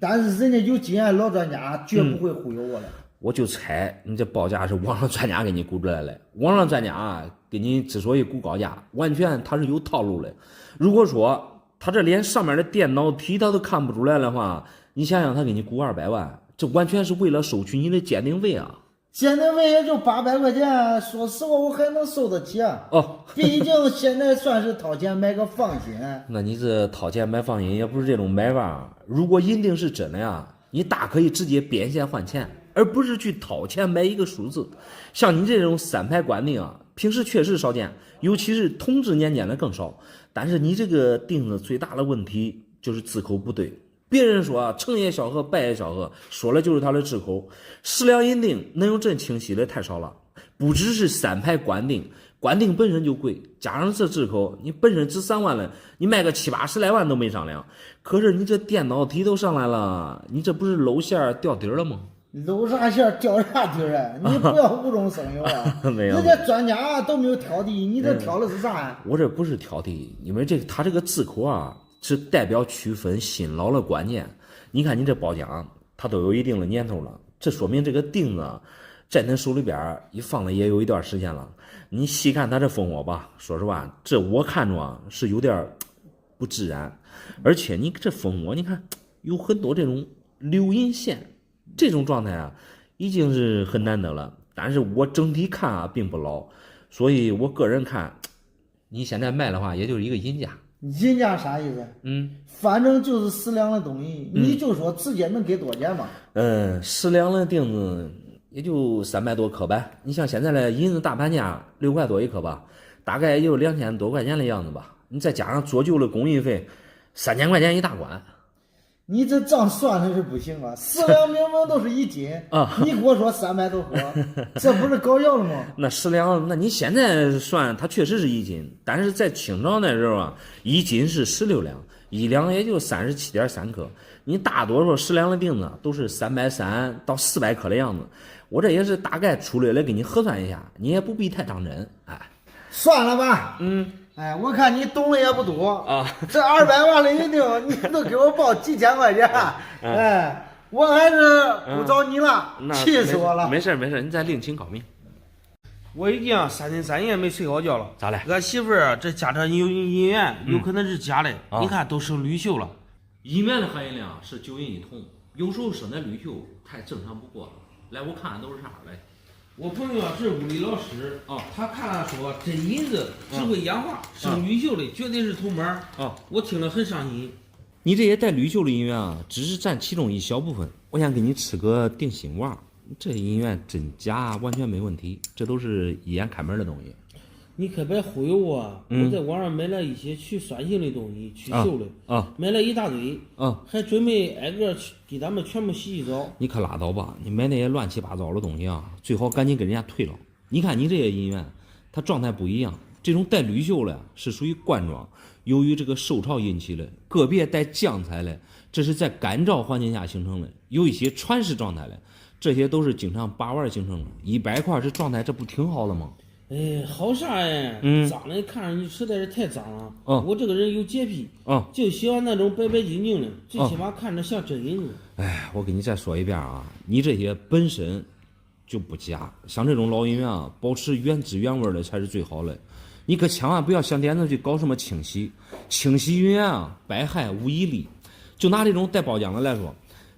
但是人家有经验老专家绝不会忽悠我的。我就猜你这报价是网上专家给你估出来的，网上专家给你之所以估高价，完全他是有套路的。如果说他这连上面的电脑题他都看不出来的话，你想想他给你估200万，这完全是为了收取你的鉴定费啊！鉴定费也就800块钱，说实话我还能受得起啊。毕竟现在算是掏钱买个放心。那你这掏钱买放心也不是这种买法。如果银锭是真的呀，你大可以直接变现换钱，而不是去掏钱买一个数字。像你这种3排官定啊，平时确实少见，尤其是同治年间的更少。但是你这个钉子最大的问题就是字口不对。别人说啊，成也萧何，败也萧何，说了就是他的字口。10两银锭能有这清晰的太少了，不只是3排官定，官定本身就贵，加上这字口，你本身值3万了，你卖个70、80来万都没商量。可是你这电脑题都上来了，你这不是露馅掉底了吗？露啥馅掉啥底啊？你不要无中生有啊！没有，人家专家都没有挑剔，你这挑的是啥呀？我这不是挑剔，因为他这个字口啊。是代表区分新老的关键。你看你这包浆，它都有一定的年头了，这说明这个钉子在恁手里边一放了也有一段时间了。你细看它这蜂窝吧，说实话，这我看着啊是有点不自然，而且你这蜂窝，你看有很多这种留印线，这种状态啊已经是很难得了。但是我整体看啊并不老，所以我个人看，你现在卖的话也就是一个银价。银价啥意思？反正就是10两的东西，你就说直接能给多少钱嘛？10两的钉子也就300多颗呗。你像现在的银子大盘价6块多一颗吧，大概也就2000多块钱的样子吧。你再加上做旧的工艺费，3000块钱一大管。你这账算的是不行啊！10两明明都是1斤你给我说300多颗，这不是搞笑了吗？那10两，那你现在算它确实是1斤，但是在清朝那时候啊，1斤是16两，1两也就37.3克。你大多数10两的钉子都是330到400克的样子。我这也是大概粗略的给你核算一下，你也不必太当真。算了吧。我看你懂的也不多啊，这200万的银锭，你都给我报几千块钱，我还是不找你了，气死我了。没事，你再另请考明。我已经3天3夜没睡好觉了。咋了？俺媳妇儿这家这有银元，有可能是假的，你看都生铝锈了。银元的含银量是9银1铜，有时候生的铝锈太正常不过了。来，我看看都是啥来。我朋友是物理老师他看了说真银子只会氧化，生铝锈的绝对是头门我听了很伤心。你这些带铝锈的银元啊，只是占其中一小部分。我想给你吃个定心丸，这银元真假完全没问题，这都是一眼看门的东西。你可别忽悠我啊！我在网上买了一些去酸性的东西，去锈的买了一大堆还准备挨个去给他们全部洗澡。你可拉倒吧！你买那些乱七八糟的东西啊，最好赶紧给人家退了。你看你这些银元，它状态不一样，这种带铝锈的是属于罐装，由于这个受潮引起的；个别带浆彩的，这是在干燥环境下形成的；有一些传世状态的，这些都是经常把玩形成的。100块这状态，这不挺好的吗？哎，好啥呀？脏的看上去实在是太脏了。我这个人有洁癖，就喜欢那种白白净净的，最起码看着像真银子。哎，我给你再说一遍啊，你这些本身就不假，像这种老银元啊，保持原汁原味的才是最好的。你可千万不要像点子去搞什么清洗，清洗银元啊，百害无一利。就拿这种带包浆的来说，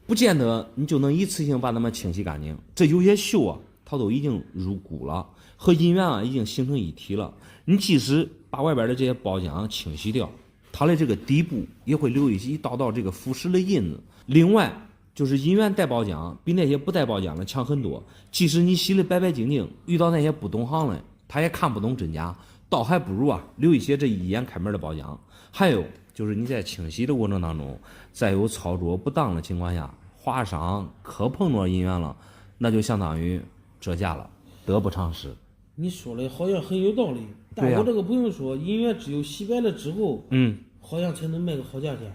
不见得你就能一次性把它们清洗干净。这有些锈啊，它都已经入骨了。和银元啊已经形成一体了，你即使把外边的这些包浆清洗掉，它的这个底部也会留一道道这个腐蚀的印子。另外就是银元带包浆比那些不带包浆的强很多，即使你洗的白白净净，遇到那些不懂行的，他也看不懂真假，倒还不如啊留一些这一眼开门的包浆。还有就是你在清洗的过程当中，在有操作不当的情况下划伤磕碰着银元了，那就相当于折价了，得不偿失。你说的好像很有道理，但我这个朋友说，银元只有洗白了之后，好像才能卖个好价钱。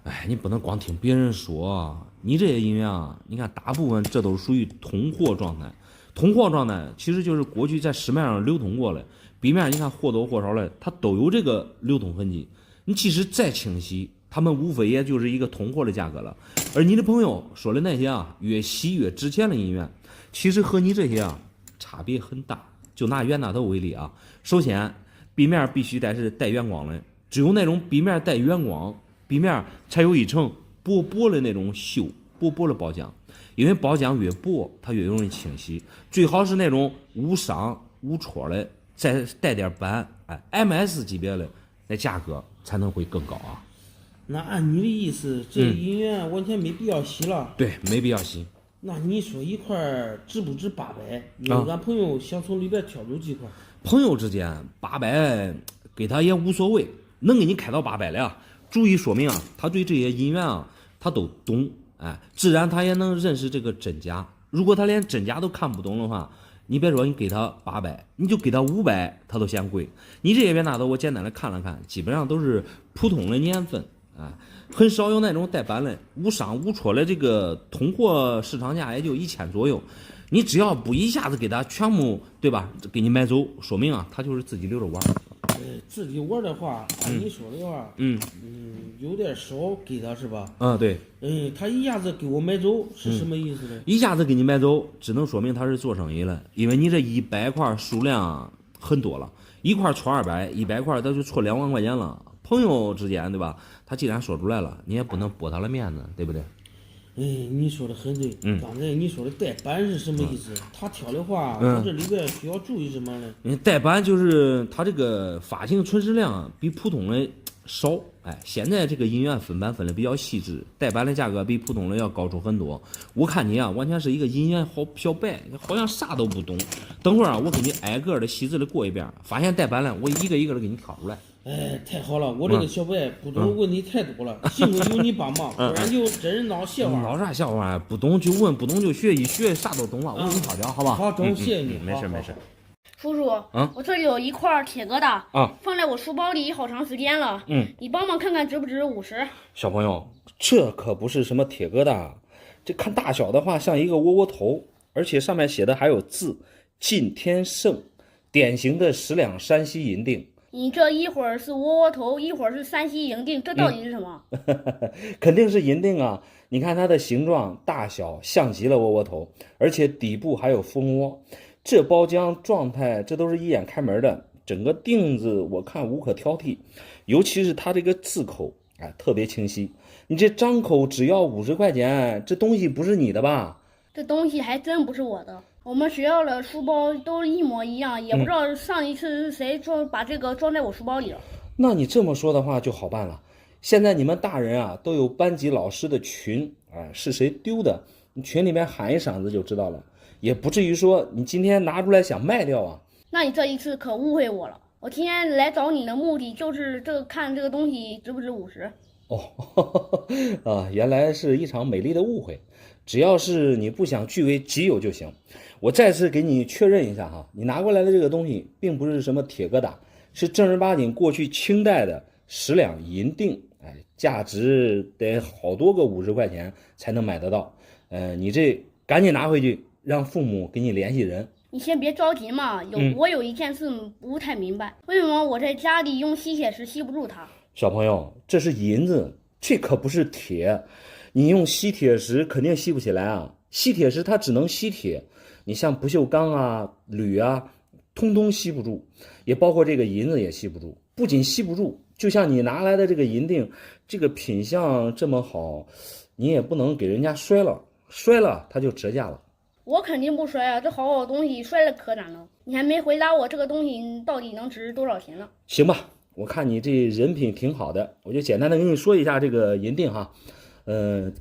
哎，你不能光听别人说，你这些银元啊，你看大部分这都是属于通货状态。通货状态其实就是过去在市面上流通过的，笔面你看或多或少的，它都有这个流通痕迹。你即使再清晰，他们无非也就是一个通货的价格了。而你的朋友说的那些啊，越稀越值钱的银元，其实和你这些啊差别很大。就拿冤大头为例啊，首先笔面必须得是带原光的，只有那种笔面带原光，笔面才有一层薄薄的那种锈，薄薄的包浆。因为包浆越薄，它越容易清洗。最好是那种无伤无戳的，再带点斑，MS 级别的，那价格才能会更高啊。那按你的意思，这银元完全没必要洗了？对，没必要洗。那你说一块值不值800？因为俺朋友想从里边挑走几块。朋友之间800给他也无所谓，能给你开到800的啊，足以说明啊，他对这些银元啊他都懂，自然他也能认识这个真假。如果他连真假都看不懂的话，你别说你给他800，你就给他500，他都嫌贵。你这些冤大头我简单的看了看，基本上都是普通的年份很少有那种带斑的无伤无戳的，这个通货市场价也就1000左右。你只要不一下子给他全部对吧，给你买走，说明啊他就是自己留着玩。自己玩的话，按你说的话，有点少给他是吧？对。他一下子给我买走是什么意思呢？一下子给你买走，只能说明他是做生意了，因为你这100块数量很多了，一块戳200，100块他就戳2万块钱了。朋友之间对吧？他既然说出来了，你也不能驳他的面子，对不对？你说的很对。刚才你说的带斑是什么意思？他挑的话，我这里边需要注意什么呢？带斑就是他这个发行存世量比普通的少。现在这个银元分版分的比较细致，带斑的价格比普通的要高出很多。我看你啊，完全是一个银元好小白，好像啥都不懂。等会儿啊，我给你挨个的细致的过一遍，发现带斑了，我一个一个的给你挑出来。太好了，我这个小白不懂问题太多了，幸亏有你帮忙，不然就真闹笑话。闹啥笑话？不懂就问，不懂就学，一学啥都懂了。我给你挑挑，好吧？好，中午谢谢你。没事。叔叔，我这里有一块铁疙瘩放在我书包里好长时间了。你帮忙看看值不值50？小朋友，这可不是什么铁疙瘩，这看大小的话像一个窝窝头，而且上面写的还有字“晋天盛”，典型的10两山西银锭。你这一会儿是窝窝头，一会儿是山西银锭，这到底是什么？肯定是银锭啊！你看它的形状大小像极了窝窝头，而且底部还有蜂窝。这包浆状态，这都是一眼开门的，整个锭子我看无可挑剔，尤其是它这个字口，特别清晰。你这张口只要50块钱，这东西不是你的吧？这东西还真不是我的。我们学校的书包都一模一样，也不知道上一次是谁把这个装在我书包里了。那你这么说的话就好办了。现在你们大人啊都有班级老师的群，是谁丢的，你群里面喊一嗓子就知道了，也不至于说你今天拿出来想卖掉啊。那你这一次可误会我了。我今天来找你的目的就是看这个东西值不值50。哦，原来是一场美丽的误会。只要是你不想据为己有就行。我再次给你确认一下哈，你拿过来的这个东西并不是什么铁疙瘩，是正儿八经过去清代的10两银锭，价值得好多个50块钱才能买得到。你这赶紧拿回去，让父母给你联系人。你先别着急嘛，我有一件事不太明白，为什么我在家里用吸铁石吸不住它？小朋友，这是银子，这可不是铁，你用吸铁石肯定吸不起来啊。吸铁石它只能吸铁，你像不锈钢啊、铝啊，通通吸不住，也包括这个银子也吸不住。不仅吸不住，就像你拿来的这个银锭，这个品相这么好，你也不能给人家摔了，摔了它就折价了。我肯定不摔啊，这好好的东西摔了可咋弄？你还没回答我这个东西到底能值多少钱呢？行吧，我看你这人品挺好的，我就简单的跟你说一下这个银锭哈。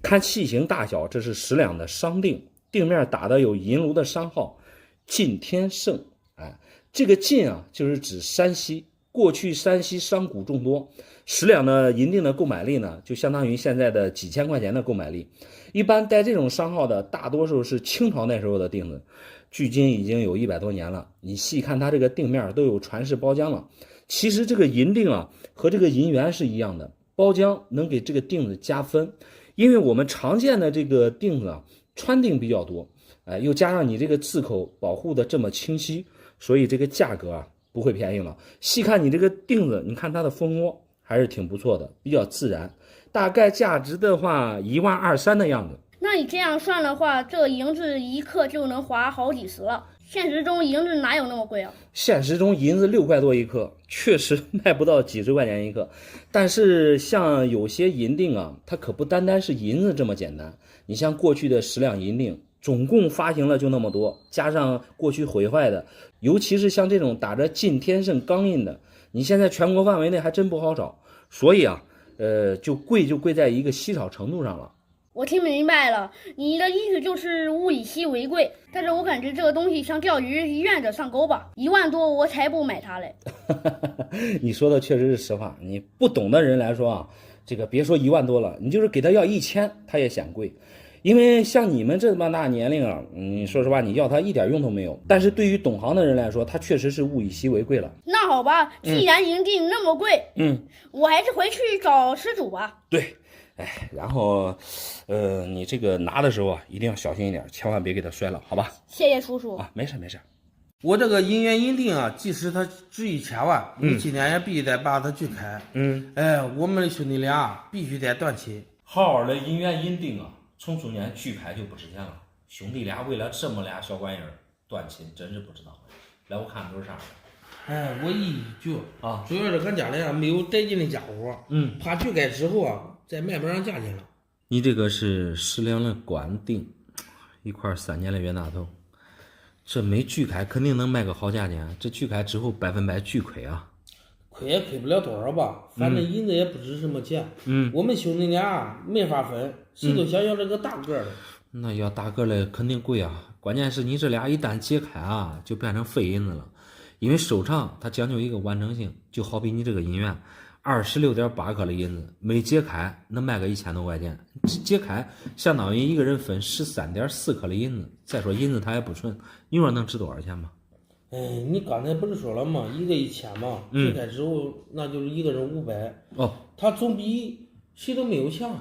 看器型大小，这是10两的商锭，锭面打的有银炉的商号晋天盛。这个晋啊，就是指山西，过去山西商贾众多，10两的银锭的购买力呢，就相当于现在的几千块钱的购买力。一般带这种商号的，大多数是清朝那时候的锭子，距今已经有100多年了。你细看它这个锭面都有传世包浆了。其实这个银锭啊，和这个银元是一样的，包浆能给这个锭子加分。因为我们常见的这个锭子啊，穿锭比较多，又加上你这个字口保护的这么清晰，所以这个价格啊不会便宜了。细看你这个锭子，你看它的蜂窝还是挺不错的，比较自然，大概价值的话1.23万的样子。那你这样算的话，这银子1克就能划好几十了。现实中银子哪有那么贵啊？现实中银子6块多1克，确实卖不到几十块钱1克。但是像有些银锭啊，它可不单单是银子这么简单。你像过去的10两银锭，总共发行了就那么多，加上过去毁坏的，尤其是像这种打着晋天盛钢印的，你现在全国范围内还真不好找。所以啊，就贵在一个稀少程度上了。我听明白了，你的意思就是物以稀为贵，但是我感觉这个东西像钓鱼，愿者上钩吧，1万多我才不买它嘞。你说的确实是实话，你不懂的人来说啊，这个别说1万多了，你就是给他要1000，他也嫌贵。因为像你们这么大年龄啊，说实话，你要它一点用都没有。但是对于懂行的人来说，它确实是物以稀为贵了。那好吧，既然银锭那么贵，我还是回去找失主吧。对。然后，你这个拿的时候啊，一定要小心一点，千万别给它摔了，好吧？谢谢叔叔啊，没事没事。我这个银元银锭啊，即使它值1000万，你今天也必须得把它锯开。我们兄弟俩必须得断亲。好好的银元银锭啊，从中间锯开就不值钱了。兄弟俩为了这么俩小玩意儿断亲，真是不知道。来，我看都是啥的。我一锯啊，主要是俺家里啊没有带劲的家伙，怕锯开之后啊，再卖不上价钱了。你这个是10两的管锭，一块3年的冤大头，这没锯开肯定能卖个好价钱，这锯开之后100%巨亏啊。亏也亏不了多少吧，反正银子也不值什么钱。我们兄弟俩没法分，谁都想要这个大个的。那要大个的肯定贵啊，关键是你这俩一旦解开啊，就变成废银子了。因为收藏它讲究一个完整性，就好比你这个银元26.8克的银子，没解开能卖个1000多块钱，解开相当于一个人分13.4克的银子。再说银子它也不纯，你说能值多少钱吧？你刚才不是说了吗？一个1000嘛，解开之后那就是一个人500。它总比谁都没有强。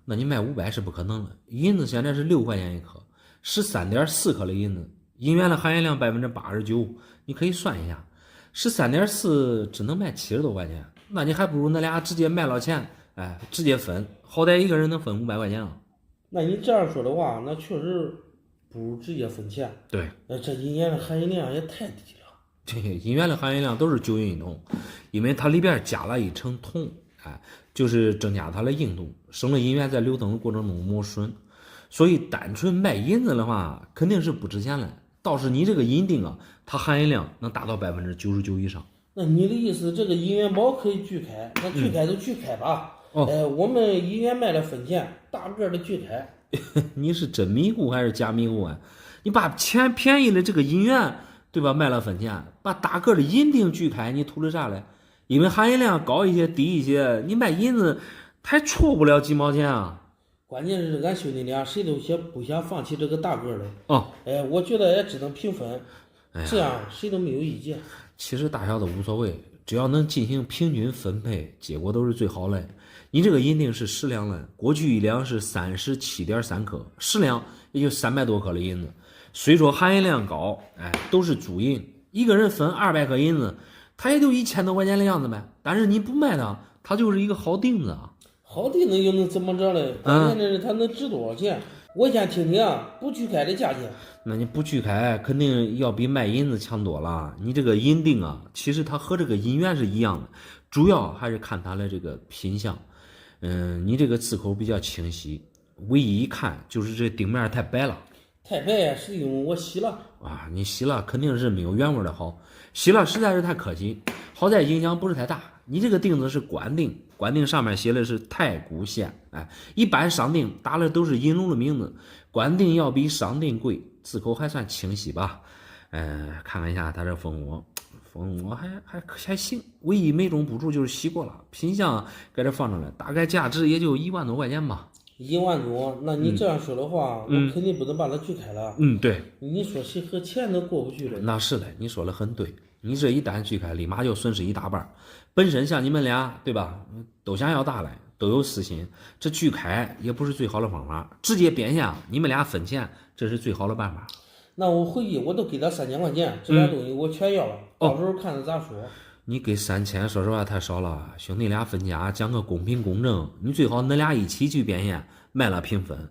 那你卖500是不可能的，银子现在是6块钱1克，13.4克的银子，银元的含银量89%，你可以算一下，13.4只能卖70多块钱，那你还不如那俩直接卖了钱，直接分，好歹一个人能分500块钱啊。那你这样说的话，那确实不如直接分钱。对，这银元的含银量也太低了。对，银元的含银量都是9银一铜，因为它里边加了一层铜，就是增加它的硬度，省了银元在流动的过程中磨损。所以单纯卖银子的话，肯定是不值钱的。倒是你这个银锭啊，它含银量能达到99%以上。那你的意思，这个银元宝可以锯开？那锯开就锯开吧。我们银元卖了分钱，大个的锯开。你是真迷糊还是假迷糊啊？你把钱便宜的这个银元对吧？卖了分钱，把大个的银锭锯开，你图的啥嘞？因为含银量高一些、低一些，你卖银子还错不了几毛钱啊。关键是俺兄弟俩谁都不想放弃这个大个的。哦，我觉得也只能平分，这样谁都没有意见。其实大小都无所谓，只要能进行平均分配，结果都是最好的。你这个银锭是10两了，过去1两是37.3克，10两也就300多克的银子。虽说含银量高，都是主银，一个人分200克银子，他也就1000多块钱的样子呗。但是你不卖它就是一个好锭子啊。好锭子又能怎么着呢？关键是它能值多少钱？我先听听不锯开的价钱。那你不锯开，肯定要比卖银子强多了。你这个银锭啊，其实它和这个银元是一样的，主要还是看它的这个品相。你这个刺口比较清晰，唯一一看就是这顶面太白了。太白是因为我洗了啊，你洗了肯定是没有原味的好，洗了实在是太可惜。好在影响不是太大。你这个锭子是官锭，官锭上面写的是太谷县，一般商锭打的都是银龙的名字，官锭要比商锭贵，字口还算清晰吧。看看一下它这蜂窝还行，唯一美中不足就是洗过了，品相搁这放着了，大概价值也就1万多块钱吧。1万多，那你这样说的话，我肯定不能把它锯开了。对，你说谁和钱都过不去了。那是的，你说的很对。你这一旦锯开，立马就损失一大半。本身像你们俩，对吧？都想要大来，都有私心，这锯开也不是最好的方法，直接变相，你们俩分钱，这是最好的办法。那我回去我都给他3000块钱，这点东西我全要了，到时候看他咋说。你给3000，说实话太少了，兄弟俩分家讲个公平公正，你最好恁俩一起去变现，卖了平分。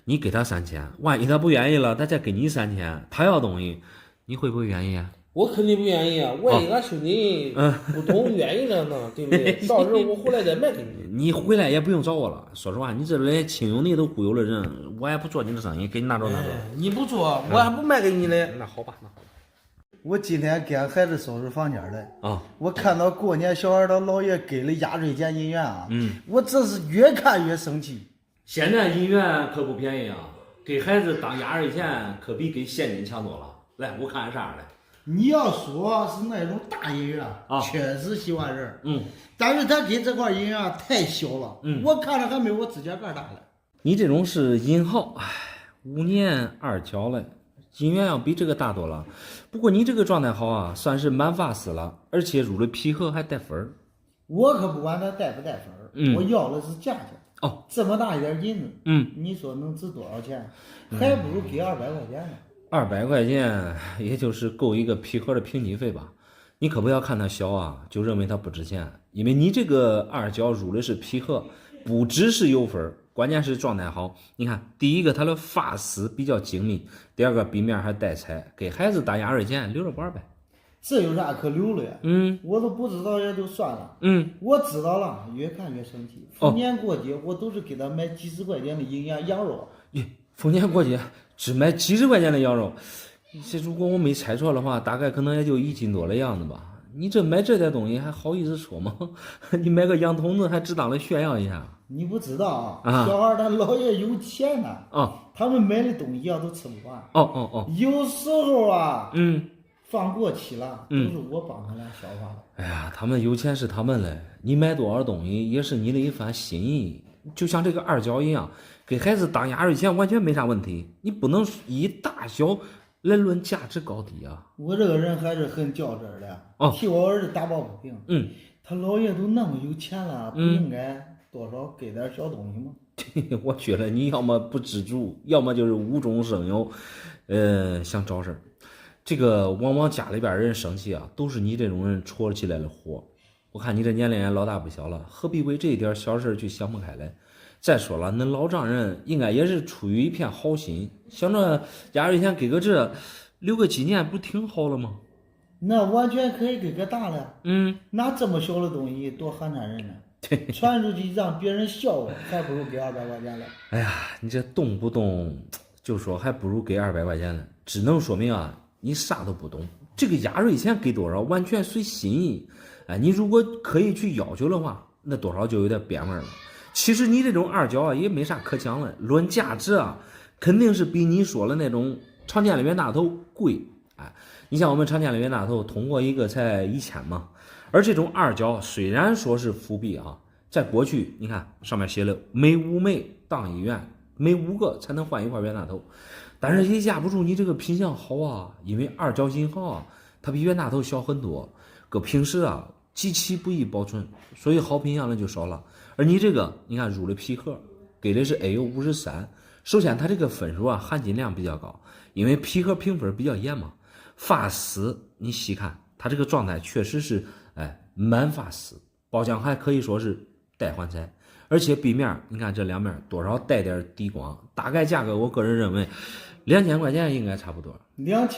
你给他3000，万一他不愿意了，他再给你3000，他要东西，你会不会愿意啊？我肯定不愿意啊！万一俺兄弟不懂愿意了呢，对不对？到时候我回来再卖给你。你回来也不用找我了。说实话，你这连亲兄弟都忽悠了人，我也不做你的生意，给你拿着。你不做，我还不卖给你嘞。那好吧。我今天给俺孩子收拾房间来啊，我看到过年小孩的姥爷给了压岁钱银元啊，我这是越看越生气。现在银元可不便宜啊，给孩子当压岁钱可比给现金强多了。来，我看啥来。你要说是那种大银元啊，确实喜欢人，但是他给这块银元太小了，我看着还没我指甲盖大了。你这种是银号，5年2交了，银元要比这个大多了。不过你这个状态好啊，算是满发丝了，而且入了皮盒还带粉儿。我可不管它带不带粉儿，我要的是价钱。这么大一点银子，你说能值多少钱？还不如给200块钱呢。200块钱，也就是够一个皮盒的平底费吧。你可不要看它小啊，就认为它不值钱，因为你这个2角入的是皮盒，不只是有粉，关键是状态好。你看，第一个它的发丝比较精密，第二个笔面还带彩，给孩子打压岁钱留着玩呗。这有啥可留的呀？我都不知道也就算了。我知道了，越看越生气。逢年过节我都是给他买几十块钱的营养羊肉。逢年过节只买几十块钱的羊肉，这如果我没猜错的话，大概可能也就1斤多的样子吧。你这买这点东西还好意思说吗？你买个羊筒子还只当了炫耀一下。你不知道啊，小孩他姥爷有钱呢他们买的东西都吃不完。有时候啊，放过期了，都是我帮他俩消化的。哎呀，他们有钱是他们嘞，你买多少东西也是你的一番心意。就像这个2角一样，给孩子当压岁钱完全没啥问题，你不能以大小来论价值高低啊。我这个人还是很较真的，替我儿子打抱不平。他姥爷都那么有钱了，不应该多少给点小东西吗？我觉得你要么不知足，要么就是无中生有，想找事儿。这个往往家里边人生气啊，都是你这种人戳起来的火。我看你这年龄也老大不小了，何必为这一点小事去想不开来？再说了，恁老丈人应该也是出于一片好心，想着压岁钱给个这，留个纪念，不挺好了吗？那完全可以给个大了。拿这么小的东西多寒碜人呢。传出去让别人笑话，还不如给200块钱了。哎呀，你这动不动就说还不如给200块钱呢，只能说明啊，你啥都不懂。这个压岁钱给多少完全随心意。你如果可以去要求的话，那多少就有点变味了。其实你这种2角啊也没啥可讲的，论价值啊肯定是比你说的那种常见里面大头贵，哎，你像我们常见的冤大头，通过一个才1000嘛。而这种二角虽然说是伏笔啊，在过去你看上面写了每5枚当1元，每5个才能换一块冤大头，但是也压不住你这个品相好啊，因为二角银行啊，它比冤大头小很多，搁平时啊极其不易保存，所以好品相的就少了。而你这个你看入了皮盒，给的是 AU53，首先它这个分数啊含金量比较高，因为皮盒评分比较严嘛。发丝你细看它这个状态确实是满发丝，包浆还可以说是带环彩，而且壁面你看这两面多少带点低光，大概价格我个人认为2000块钱应该差不多。2000？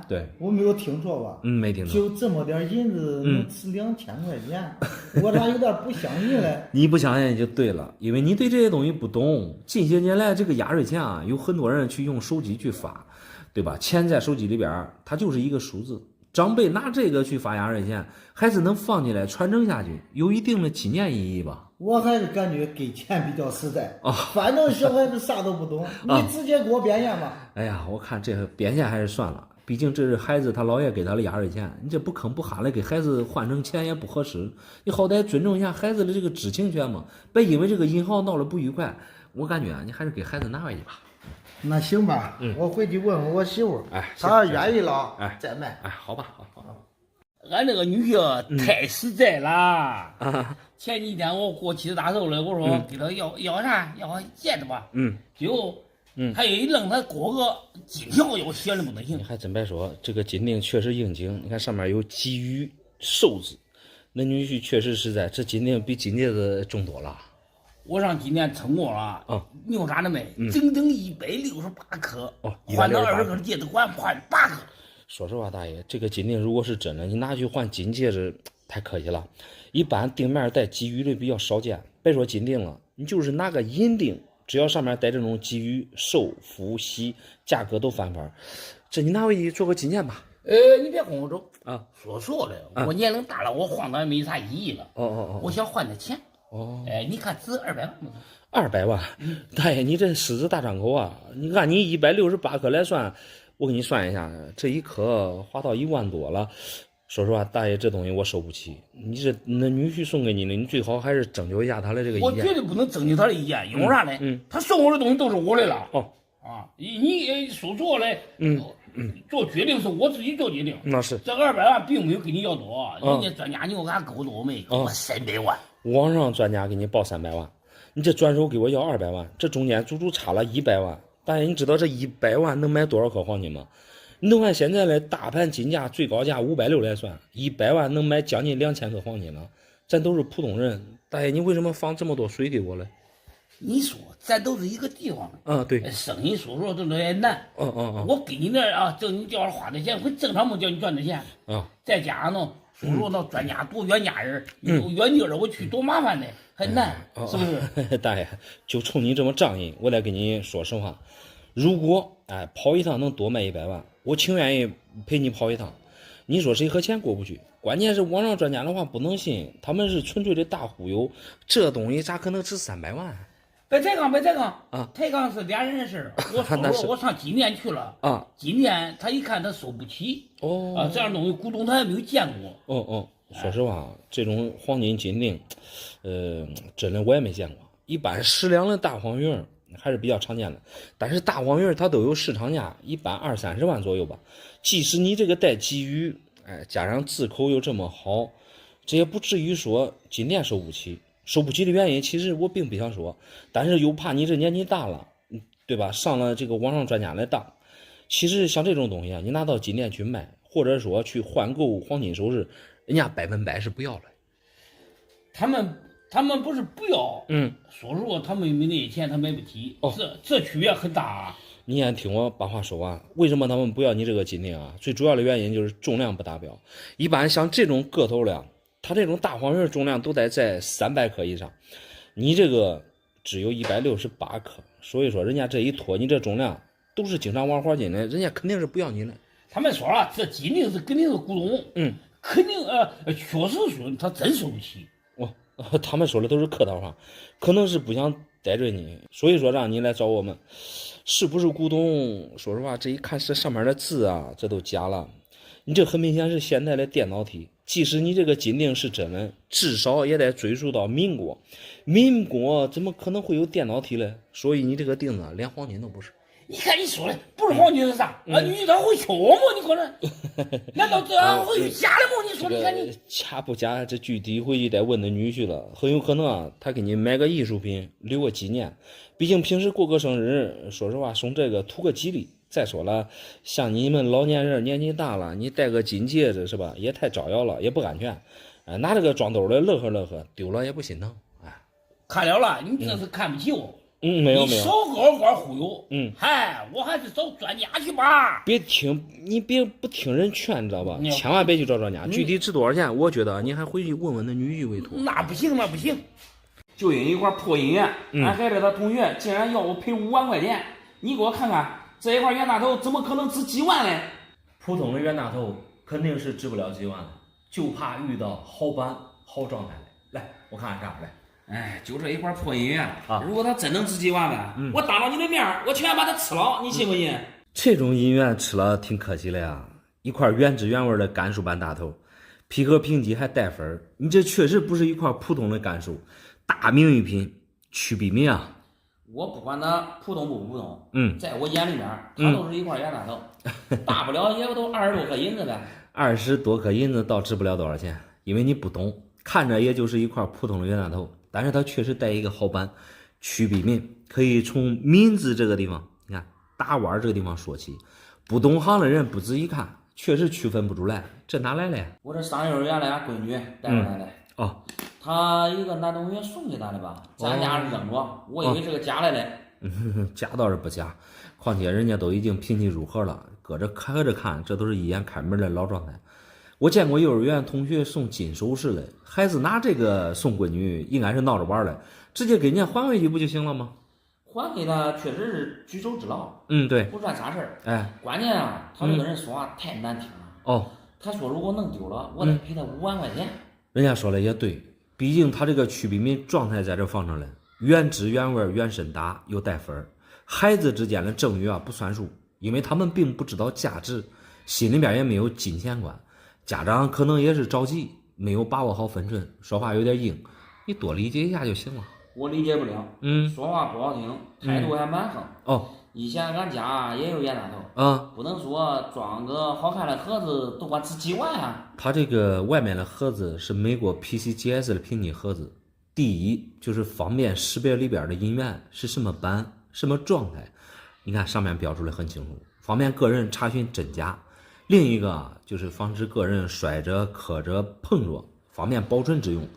对，我没有听说过。没听说。就这么点银子能值2000块钱，我咋有点不相信嘞？你不相信就对了，因为你对这些东西不懂。近些年来这个压岁钱啊，有很多人去用手机去发，对吧？钱在手机里边它就是一个数字，长辈拿这个去发压岁钱，还是能放进来传承下去，有一定的纪念意义吧。我还是感觉给钱比较实在反正小孩子啥都不懂你直接给我变现吧。哎呀，我看这个变现还是算了，毕竟这是孩子他姥爷给他的压岁钱，你这不吭不哈的给孩子换成钱也不合适，你好歹尊重一下孩子的这个知情权嘛，别因为这个银行闹了不愉快，我感觉你还是给孩子拿回去吧。那行吧，我回去问问我媳妇，她愿意了再卖。好吧，好。俺这个女婿太实在了前几天我过7十大寿了，我说给他要啥，要戒指吧，结果他一愣，他过个金条要钱的不能行。你还真别说，这个金锭确实应景，你看上面有鲫鱼寿字，那女婿确实实在，这金锭比金戒指重多了。我上今年称过了牛啥的卖，整整168克，换到20个戒指换8克。说实话，大爷，这个金锭如果是真的，你拿去换金戒指太可惜了。一般定面带鲫鱼的比较少见，别说金锭了，你就是拿个银锭，只要上面带这种鲫鱼、寿、福、喜，价格都翻番。这你拿回去做个纪念吧。你别跟我走说错了，我年龄大了，我晃荡也没啥意义了。我想换点钱。你看值200万吗？200万，大爷，你这狮子大张口啊！你按你168克来算。我给你算一下，这一颗花到1万多了。说实话，大爷，这东西我收不起。你这那女婿送给你的，你最好还是征求一下他的这个意见。我绝对不能征求他的意见，因为啥呢？他送我的东西都是我的了。你说错了，做决定是我自己做决定。那是。这200万并没有给你要多，人家专家你给我给我多没？给我300万。网上专家给你报300万，你这转手给我要200万，这中间足足差了100万。大爷，你知道这100万能买多少颗黄金吗？你都按现在的大盘金价最高价560来算，100万能买将近2000颗黄金了。咱都是普通人，大爷，你为什么放这么多水给我嘞？你说咱都是一个地方对，生意说都有点难。我给你那挣你叫花的钱，我正常没叫你赚的钱再加上呢，说那专家多远家人，有远地儿我去多麻烦的。很难，是不是？大爷，就冲你这么仗义，我得跟你说实话。如果跑一趟能多卖100万，我情愿意陪你跑一趟。你说谁和钱过不去？关键是网上专家的话不能信，他们是纯粹的大忽悠。这东西咋可能值300万？别抬杠抬杠是俩人的事儿。我上金店去了金店他一看他收不起这样东西古董他也没有见过。说实话，这种黄金金锭，真的我也没见过。一般10两的大黄鱼还是比较常见的，但是大黄鱼它都有市场价，一般20-30万左右吧。即使你这个带鲫鱼，加上字口又这么好，这也不至于说金锭收不起。收不起的原因，其实我并不想说，但是又怕你这年纪大了，对吧？上了这个网上专家来当。其实像这种东西你拿到金锭去卖，或者说去换购黄金首饰，人家100%是不要了。他们不是不要，说实话，他们没那些钱，他买不起。这区别很大。你先听我把话说完。为什么他们不要你这个金锭最主要的原因就是重量不达标。一般像这种个头量，它这种大黄鱼重量都得在300克以上，你这个只有168克，所以说人家这一拖，你这重量都是经常玩黄金的，人家肯定是不要你的。他们说了，这金锭是肯定是古董，肯定确实说他真收不起。他们说的都是客套话，可能是不想得罪你，所以说让你来找我们。是不是古董？说实话，这一看这上面的字啊，这都假了。你这很明显是现代的电脑题。即使你这个金锭是真的，至少也得追溯到民国。民国怎么可能会有电脑题呢？所以你这个锭子连黄金都不是。你看你说的不是黄金是啥？你这会敲吗？你可能？难道这会有假的吗？你说你看你假不假？这具体回去得问他女婿了。很有可能啊，他给你买个艺术品，留个纪念。毕竟平时过个生日，说实话送这个图个吉利。再说了，像你们老年人年纪大了，你戴个金戒指是吧？也太招摇了，也不安全。拿这个装兜的乐呵乐呵，丢了也不心疼。看了，你这是看不起我。没有。你少给我忽悠。嗨，我还是找专家去吧。你别不听人劝，你知道吧？千万别去找专家。具体值多少钱，我觉得你还回去问问那女婿为妥。那不行。就因一块破银元，俺孩子他同学竟然要我赔5万块钱，你给我看看。这一块冤大头怎么可能值几万呢？普通的冤大头肯定是值不了几万的，就怕遇到好板好状态的。来，我看看啥来。就这一块破银元啊！如果他真能值几万呢？我当着你的面我全把它吃了，你信不信？这种银元吃了挺可惜了呀！一块原汁原味的甘肃版大头，皮革评级还带分，你这确实不是一块普通的甘肃大名誉品，去比名啊！我不管它普通不普通，在我眼里面，它都是一块冤大头，大不了也都20多颗银子呗。20多颗银子倒值不了多少钱，因为你不懂，看着也就是一块普通的冤大头，但是它确实带一个好板，去比民，可以从民字这个地方，你看打弯这个地方说起，不懂行的人不仔细看，确实区分不出来，这哪来的？我这上幼儿园的俺闺女带回来的。他一个男同学送给他的吧，咱家是扔着，我以为是个假来的。假倒是不假，况且人家都已经平级入盒了，搁着看，这都是一眼开门的老状态。我见过幼儿园同学送金首饰的，孩子拿这个送闺女，应该是闹着玩的，直接给人家还回去不就行了吗？还给他确实是举手之劳，对，不算啥事儿。关键啊，他这个人说话太难听了。他说如果弄丢了，我得赔他5万块钱。人家说的也对。毕竟他这个曲比民状态在这放着了，原汁原味原身打又带分，孩子之间的赠与不算数，因为他们并不知道价值，心里边也没有金钱观，家长可能也是着急，没有把握好分寸，说话有点硬，你多理解一下就行了。我理解不了，说话不好听，态度还蛮横。以前俺家也有冤大头，不能说装个好看的盒子都管值几万啊。它这个外面的盒子是美国 PCGS 的评级盒子，第一就是方便识别里边的银元是什么版什么状态，你看上面标出来很清楚，方便个人查询真假。另一个就是防止个人摔着磕着碰着，方便保存之用。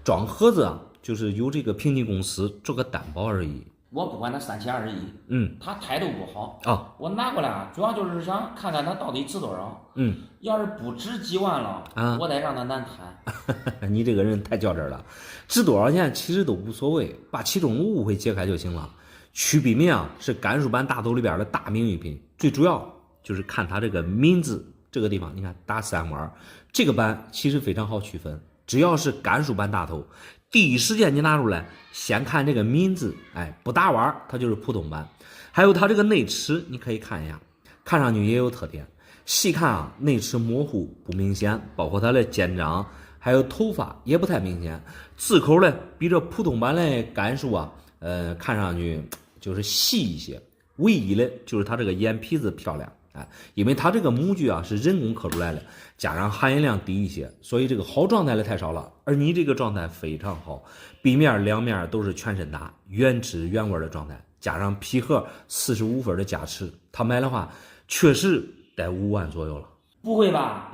装盒子就是由这个评级公司做个担保而已。我不管他3/21，他态度不好我拿过来主要就是想看看他到底值多少。要是不值几万了我得让他难谈。你这个人太较真了，值多少钱其实都无所谓，把其中的误会解开就行了。曲比民是甘肃版大头里边的大名誉品，最主要就是看它这个民字这个地方，你看打3弯，这个版其实非常好区分，只要是甘肃版大头，第一时间你拿出来先看这个民字，不打弯它就是普通版。还有它这个内齿你可以看一下，看上去也有特点，细看内齿模糊不明显，包括它的肩章还有头发也不太明显。字口呢比这普通版的甘肃看上去就是细一些，唯一的就是它这个眼皮子漂亮，因为它这个模具是人工刻出来的，加上含银量低一些，所以这个好状态的太少了。而你这个状态非常好，壁面两面都是全身打，原汁原味的状态，加上皮盒45分的加持，他买的话确实得5万左右了。不会吧？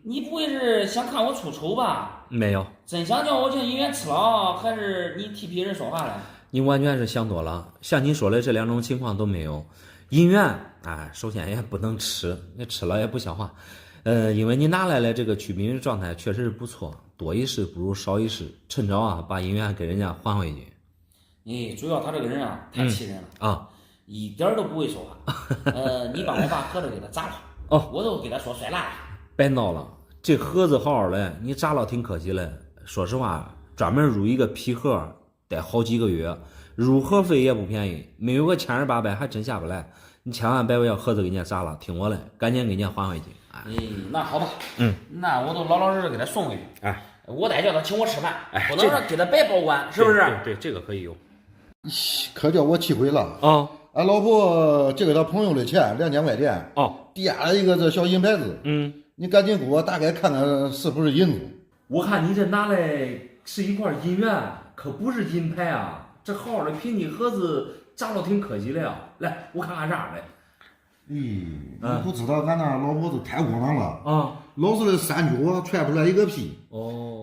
你不会是想看我出丑吧？没有，真想叫我去医院吃了，还是你替别人说话了？你完全是想多了，像你说的这2种情况都没有。银元首先也不能吃，你吃了也不消化。因为你拿来了这个曲比民状态确实是不错，多一事不如少一事，趁早把银元给人家还回去。主要他这个人太气人了一点都不会说话。你帮我把盒子给他砸了，我都给他说摔烂了。别闹了，这盒子好好的，你砸了挺可惜了。说实话，专门入一个皮盒，得好几个月，入盒费也不便宜，没有个1800还真下不来。你千万别要盒子给人家砸了，听我的，赶紧给人家还回去。那好吧，那我都老老实实给他送回去。哎，我得叫他请我吃饭，不能这让给他白保管，是不是？对，这个可以有。可叫我气毁了啊！俺老婆借给他朋友的钱2000块钱，抵押了一个这小银牌子。你赶紧给我大概看看是不是银子。我看你这拿来是一块银元，可不是银牌啊！这好好的平底盒子砸了挺可惜的呀。来，我看看啥来。你不知道俺那老婆子太窝囊了啊！老是3脚踹不出来一个屁。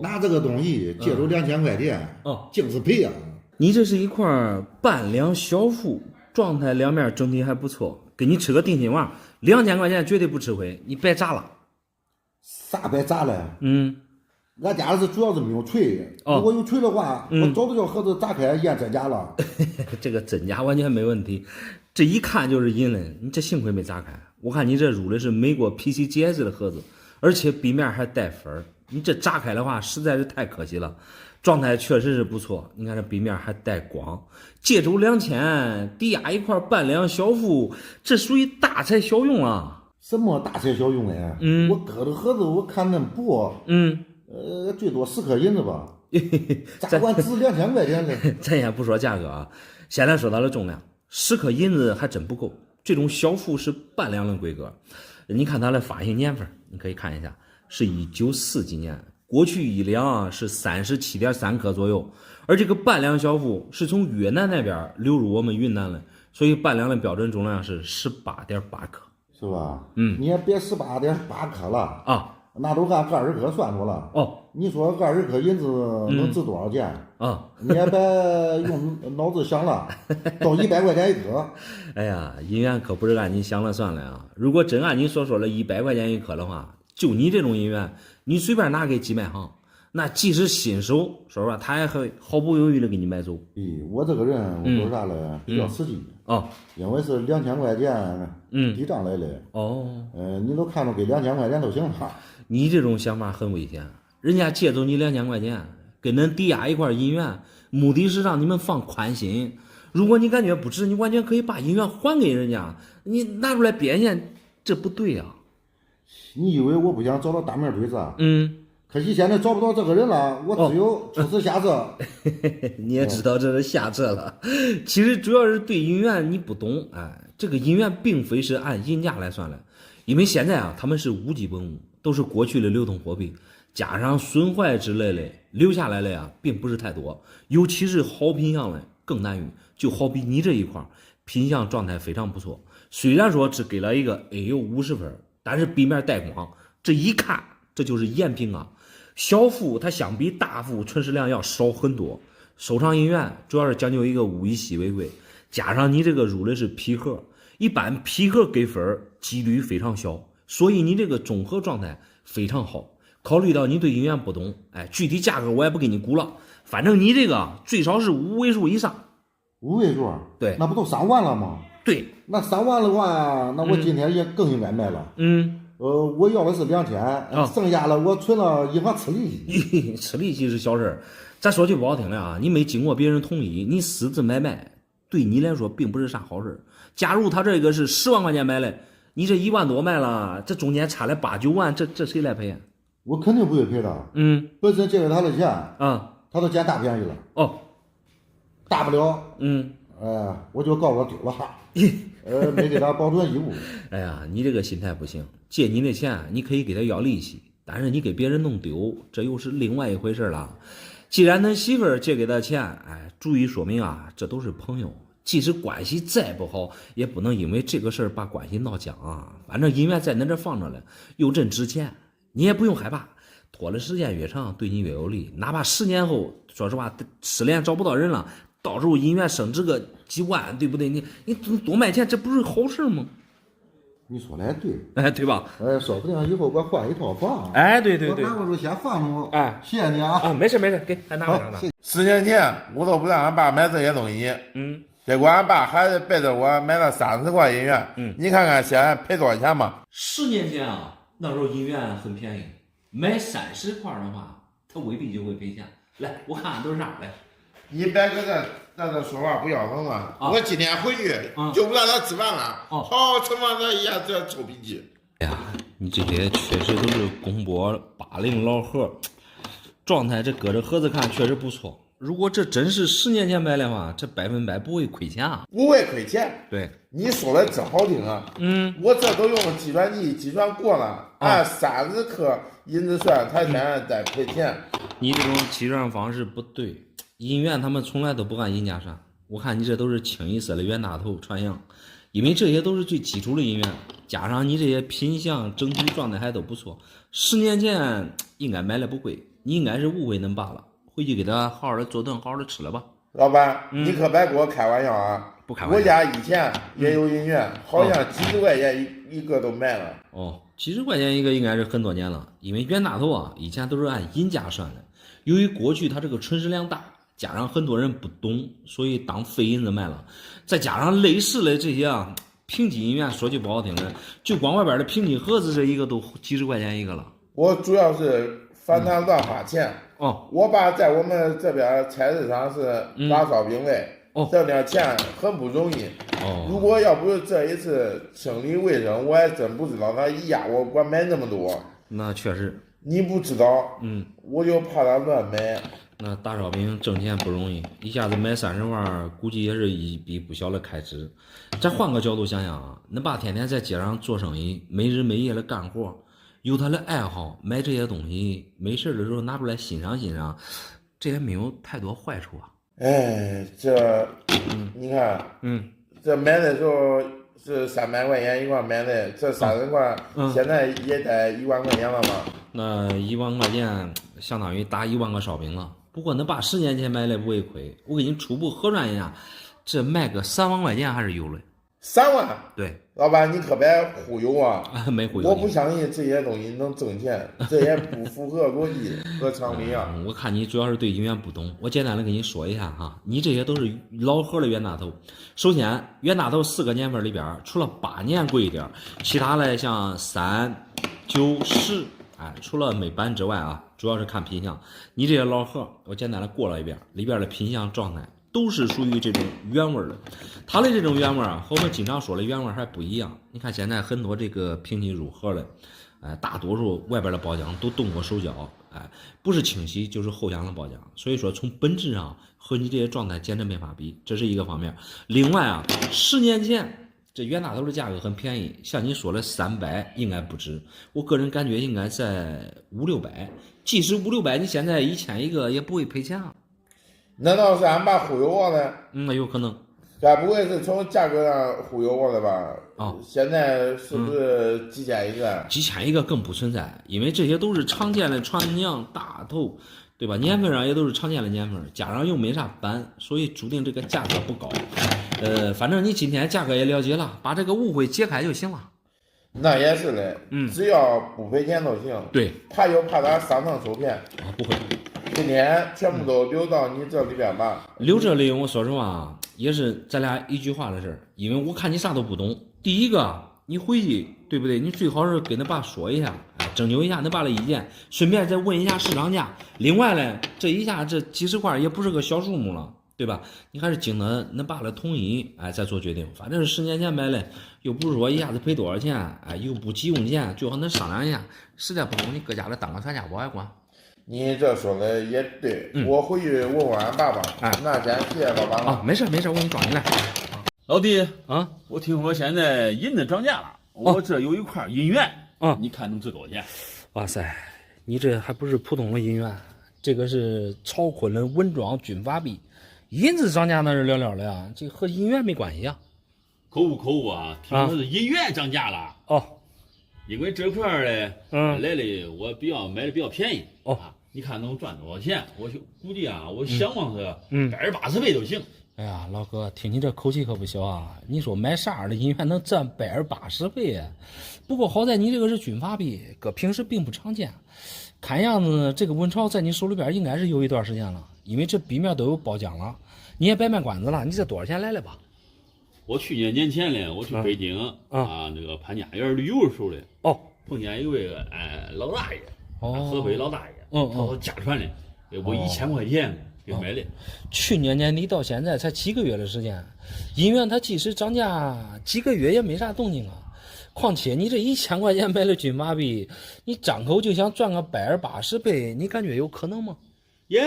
拿这个东西借着2000块钱，净是赔啊！你这是一块半两小腹，状态两面整体还不错，给你吃个定心丸，2000块钱绝对不吃亏，你白砸了。啥白砸了？俺家是主要是没有锤，如果有锤的话，我早就叫盒子砸开验真假了。这个真假完全没问题，这一看就是银的，你这幸亏没砸开。我看你这入的是美国 PCGS 的盒子，而且壁面还带粉，你这砸开的话实在是太可惜了。状态确实是不错，你看这壁面还带光，借走2000，抵押一块半两小腹，这属于大材小用啊。什么大材小用哎？我搁的盒子我看那薄，最多10颗银子吧，咋管值2000块钱呢？咱也不说价格啊，现在说到了重量，10颗银子还真不够。这种小腹是半两的规格，你看它的发行年份，你可以看一下，是1940几年。过去1两是37.3克左右，而这个半两小腹是从越南那边流入我们云南的，所以半两的标准重量是18.8克，是吧？你也别18.8克了啊，那都按20克算出了。你说20克银子能值多少钱啊？你也别用脑子想了，到100块钱一颗。哎呀，银元可不是按你想了算了啊！如果真按你所说的100块钱一颗的话，就你这种银元，你随便拿给寄卖行，那即使新手，说实话，他也会毫不犹豫的给你买走。我这个人，我说啥了，比较实际因为是2000块钱抵账来的。你都看着给2000块钱都行了。你这种想法很危险，人家借走你2000块钱，跟人抵押一块银元，目的是让你们放宽心。如果你感觉不值，你完全可以把银元还给人家，你拿出来变现，这不对啊。你以为我不想找到大面堆子？可惜现在找不到这个人了，我只有出此下策。你也知道这是下策了。其实主要是对银元你不懂，这个银元并非是按银价来算的，因为现在啊，他们是无基本物，都是过去的流通货币，加上损坏之类的，留下来的呀，并不是太多，尤其是好品相的更难遇。就好比你这一块品相状态非常不错，虽然说只给了一个 AU 50分，但是壁面带光，这一看这就是赝品啊。小腹它相比大腹存世量要少很多，收藏银元主要是讲究一个物以稀为贵，加上你这个入的是皮盒，一般皮盒给分几率非常小，所以你这个综合状态非常好。考虑到你对银元不懂，具体价格我也不给你估了，反正你这个最少是5位数以上。5位数？对，那不都3万了吗？对，那3万的话，那我今天也更应该卖了。我要的是2000，剩下了我存了银行吃利息。吃利息是小事儿，咱说句不好听的啊，你没经过别人同意，你私自买卖，对你来说并不是啥好事。假如他这个是10万块钱买的，你这1万多卖了，这中间差了8、9万，这谁来赔啊？我肯定不会赔的。本身借给他的钱，他都捡大便宜了。大不了，我就告他丢了，没给他保存义务。哎呀，你这个心态不行，借你的钱你可以给他要利息，但是你给别人弄丢，这又是另外一回事了。既然他媳妇儿借给他钱，注意说明啊，这都是朋友，即使关系再不好，也不能因为这个事儿把关系闹僵啊。反正银元在那这放着了，又真值钱，你也不用害怕。拖的时间越长，对你越有利。哪怕10年后，说实话，失联找不到人了，到时候银元升值个几万，对不对？你多卖钱，这不是好事吗？你说的还对，对吧？说不定以后我换一套房。对，我拿过去先放着。谢谢你啊。没事，给还拿。10年前我都不让俺爸买这些东西，结果俺爸还是背着我买了30块银元。你看看现在赔多少钱嘛？10年前啊，那时候银元很便宜，买30块的话，他未必就会赔钱。来，我看看都是啥来。你别搁这说话不腰疼了。我今天回去就不让他吃饭了。好，吃饭这一下这臭脾气。哎呀，你这些确实都是公博80老贺，状态这搁着盒子看确实不错。如果这真是10年前买的话，这100%不会亏钱啊！不会亏钱。对，你说的真好听啊！我这都用计算机计算过了，按30克银子算，他现在在赔钱。你这种计算方式不对，银元他们从来都不按银价算。我看你这都是清一色的冤大头传样，因为这些都是最基础的银元，加上你这些品相整体状态还都不错，10年前应该买的不贵，你应该是误会恁爸了。回去给他好好的做顿，好好的吃了吧。老板，你可别给我开玩笑啊！不开玩笑。我家以前也有银元，好像几十块钱一个都卖了。哦，几十块钱一个应该是很多年了，因为冤大头啊，以前都是按银价算的。由于过去它这个存世量大，加上很多人不懂，所以当废银子卖了。再加上类似的这些啊平级银元，说句不好听的，就光外边的平级盒子这一个都几十块钱一个了。我主要是反弹乱花钱。我爸在我们这边菜市场是打烧饼的，挣点钱很不容易。如果要不是这一次清理卫生，我还真不知道他一压我管买那么多。那确实，你不知道，我就怕他乱买。那打烧饼挣钱不容易，一下子买30万，估计也是一笔不小的开支。再换个角度想想啊，恁爸天天在街上做生意，没日没夜的干活。有他的爱好，买这些东西，没事的时候拿出来欣赏欣赏，这也没有太多坏处啊。哎，这，你看，这买的时候是300块钱一块买的，这30块，现在也得1万块钱了吧？那1万块钱相当于打1万个烧饼了。不过恁爸10年前买的不会亏，我给你初步核算一下，这卖个3万块钱还是有的。3万？对，老板你可别忽悠啊！没忽悠，我不相信这些东西能挣钱，这也不符合逻辑和常理啊！我看你主要是对银元不懂，我简单的跟你说一下哈，你这些都是老贺的冤大头。首先，冤大头4个年份里边，除了8年贵一点，其他的像3、9、10，除了美版之外啊，主要是看品相。你这些老贺，我简单的过了一遍，里边的品相状态。都是属于这种原味的，它的这种原味啊，和我们经常说的原味还不一样。你看现在很多这个平级入盒的，大多数外边的包浆都动过手脚，不是清洗就是后箱的包浆，所以说从本质上和你这些状态简直没法比，这是一个方面。另外啊，10年前这冤大头的价格很便宜，像你说的300应该不止，我个人感觉应该在500-600，即使500-600，你现在1000一个也不会赔钱啊。难道是俺爸忽悠我的？那有可能。该不会是从价格上忽悠我的吧？现在是不是几千一个？几千一个更不存在，因为这些都是常见的传娘大头，对吧？年份上也都是常见的年份，加上又没啥版，所以注定这个价格不高。反正你今天价格也了解了，把这个误会解开就行了。那也是的，只要不赔钱都行。对，怕就怕他上当受骗。不会。今天全部都留到你这里边吧。留这里，我说实话也是咱俩一句话的事儿，因为我看你啥都不懂。第一个，你回去对不对？你最好是跟恁爸说一下，征求一下恁爸的意见，顺便再问一下市场价。另外呢，这一下这几十块也不是个小数目了，对吧？你还是经了恁爸的同意，再做决定。反正是10年前买的，又不是说一下子赔多少钱，又不急用钱，最好能商量一下。实在不懂，你搁家里当个传家宝还管。你这说的也对，我回去问问俺爸爸。那先谢谢老板了。没事，我给你装进来。老弟啊，我听说现在银子涨价了，我这有一块银元，你看能值多少钱？哇塞，你这还不是普通的银元，这个是曹锟的文庄军阀币，银子涨价那是了了的呀，这和银元没关系啊。口误啊，听说是银元涨价了。因为这块的来的我买的比较便宜。你看能赚多少钱？我估计啊，我想望是180倍都行。哎呀，老哥，听你这口气可不小啊！你说买啥的银元能赚180倍啊？不过好在你这个是军阀币，搁平时并不常见。看样子这个文钞在你手里边应该是有一段时间了，因为这币面都有包浆了。你也别卖关子了，你这多少钱来了吧？我去年年前呢，我去北京那个潘家园旅游的时候呢，碰见一位老大爷，河北老大爷，他说家传的，给我1000块钱给买了。去年年底到现在才几个月的时间，银元它即使涨价几个月也没啥动静啊。况且你这1000块钱买了军马币，你张口就想赚个180倍，你感觉有可能吗？耶，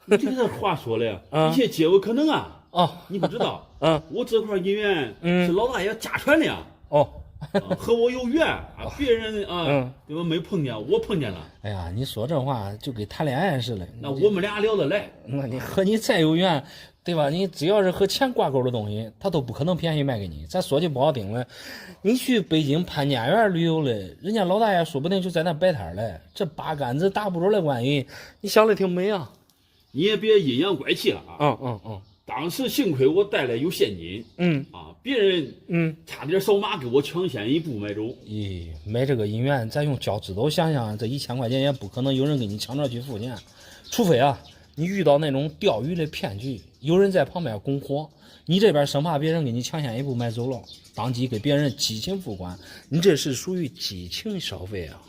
你这个话说的，一切皆有可能啊！你不知道，我这块银元是老大爷家传的呀。和我有缘啊，别人对吧没碰见，我碰见了。哎呀，你说这话就跟谈恋爱似的。那我们俩聊得来。那你和你再有缘，对吧？你只要是和钱挂钩的东西，他都不可能便宜卖给你。咱说句不好听的，你去北京潘家园旅游了，人家老大爷说不定就在那摆摊嘞。这八竿子打不着的关系，你想的挺美啊。你也别阴阳怪气了啊。当时幸亏我带来有现金，别人差点扫码给我抢先一步买走。咦，买这个银元，咱用脚趾头想想，这1000块钱也不可能有人给你抢着去付钱，除非你遇到那种钓鱼的骗局，有人在旁边拱火，你这边生怕别人给你抢先一步买走了，当即给别人激情付款，你这是属于激情消费啊。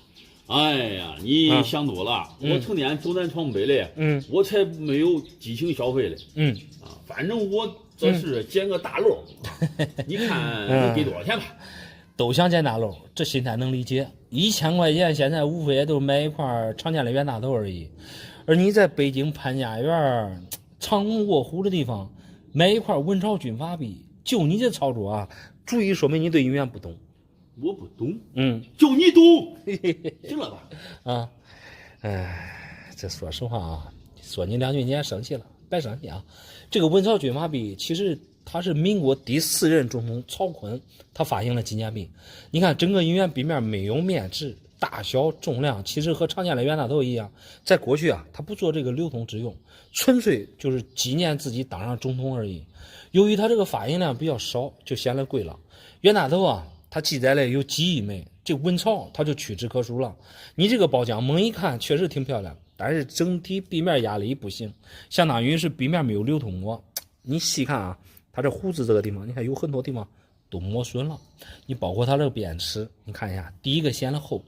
哎呀，你想多了，我成天走南闯北的，我才没有激情消费嘞。反正我这是捡个大漏，你看能给多少钱吧？都想捡大漏，这心态能理解。1000块钱现在无非也都买一块常见的冤大头而已，而你在北京潘家园藏龙卧虎的地方买一块文朝军阀币，就你这操作足以说明你对银元不懂。我不懂，就你懂，行了吧？这说实话说你2句你也生气了，别生气啊。这个文朝军阀币其实它是民国第4任总统曹锟他发行的纪念币。你看整个银元币面没有面值，大小重量其实和常见的袁大头一样，在过去他不做这个流通之用，纯粹就是纪念自己当上总统而已。由于它这个发行量比较少，就显得贵了。袁大头它记载了有几亿枚，这文朝它就屈指可数了。你这个包浆猛一看确实挺漂亮，但是整体壁面压力不行，相当于是壁面没有流通过。你细看它这胡子这个地方，你看有很多地方都磨损了。你包括它这个边齿，你看一下，第一个显得厚，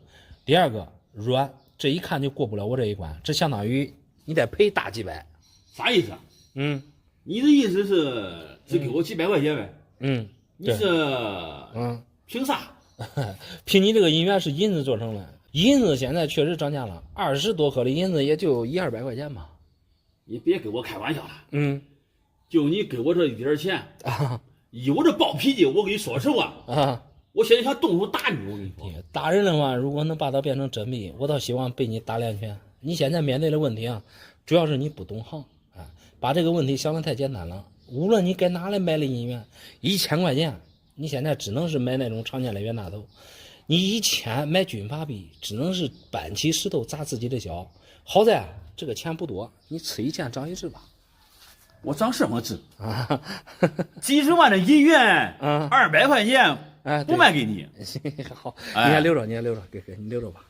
第二个软，这一看就过不了我这一关，这相当于你得赔大几百。啥意思？你的意思是只给我几百块钱呗？你是凭啥？凭你这个银元是银子做成的，银子现在确实涨价了，20多克的银子也就100-200块钱吧。你别跟我开玩笑了。就你给我这一点钱以我这暴脾气，我跟你说实话我现在想动手打你，我跟你说。打人的话，如果能把它变成真币，我倒希望被你打2拳。你现在面对的问题主要是你不懂行把这个问题想得太简单了。无论你该拿来买的银元，1000块钱。你现在只能是买那种常见的袁大头，你1000买军阀币，只能是搬起石头砸自己的脚。好在这个钱不多，你吃一堑长一智吧。我长什么智几十万的银元，200块钱不卖给你。好，你还留着，给你留着吧。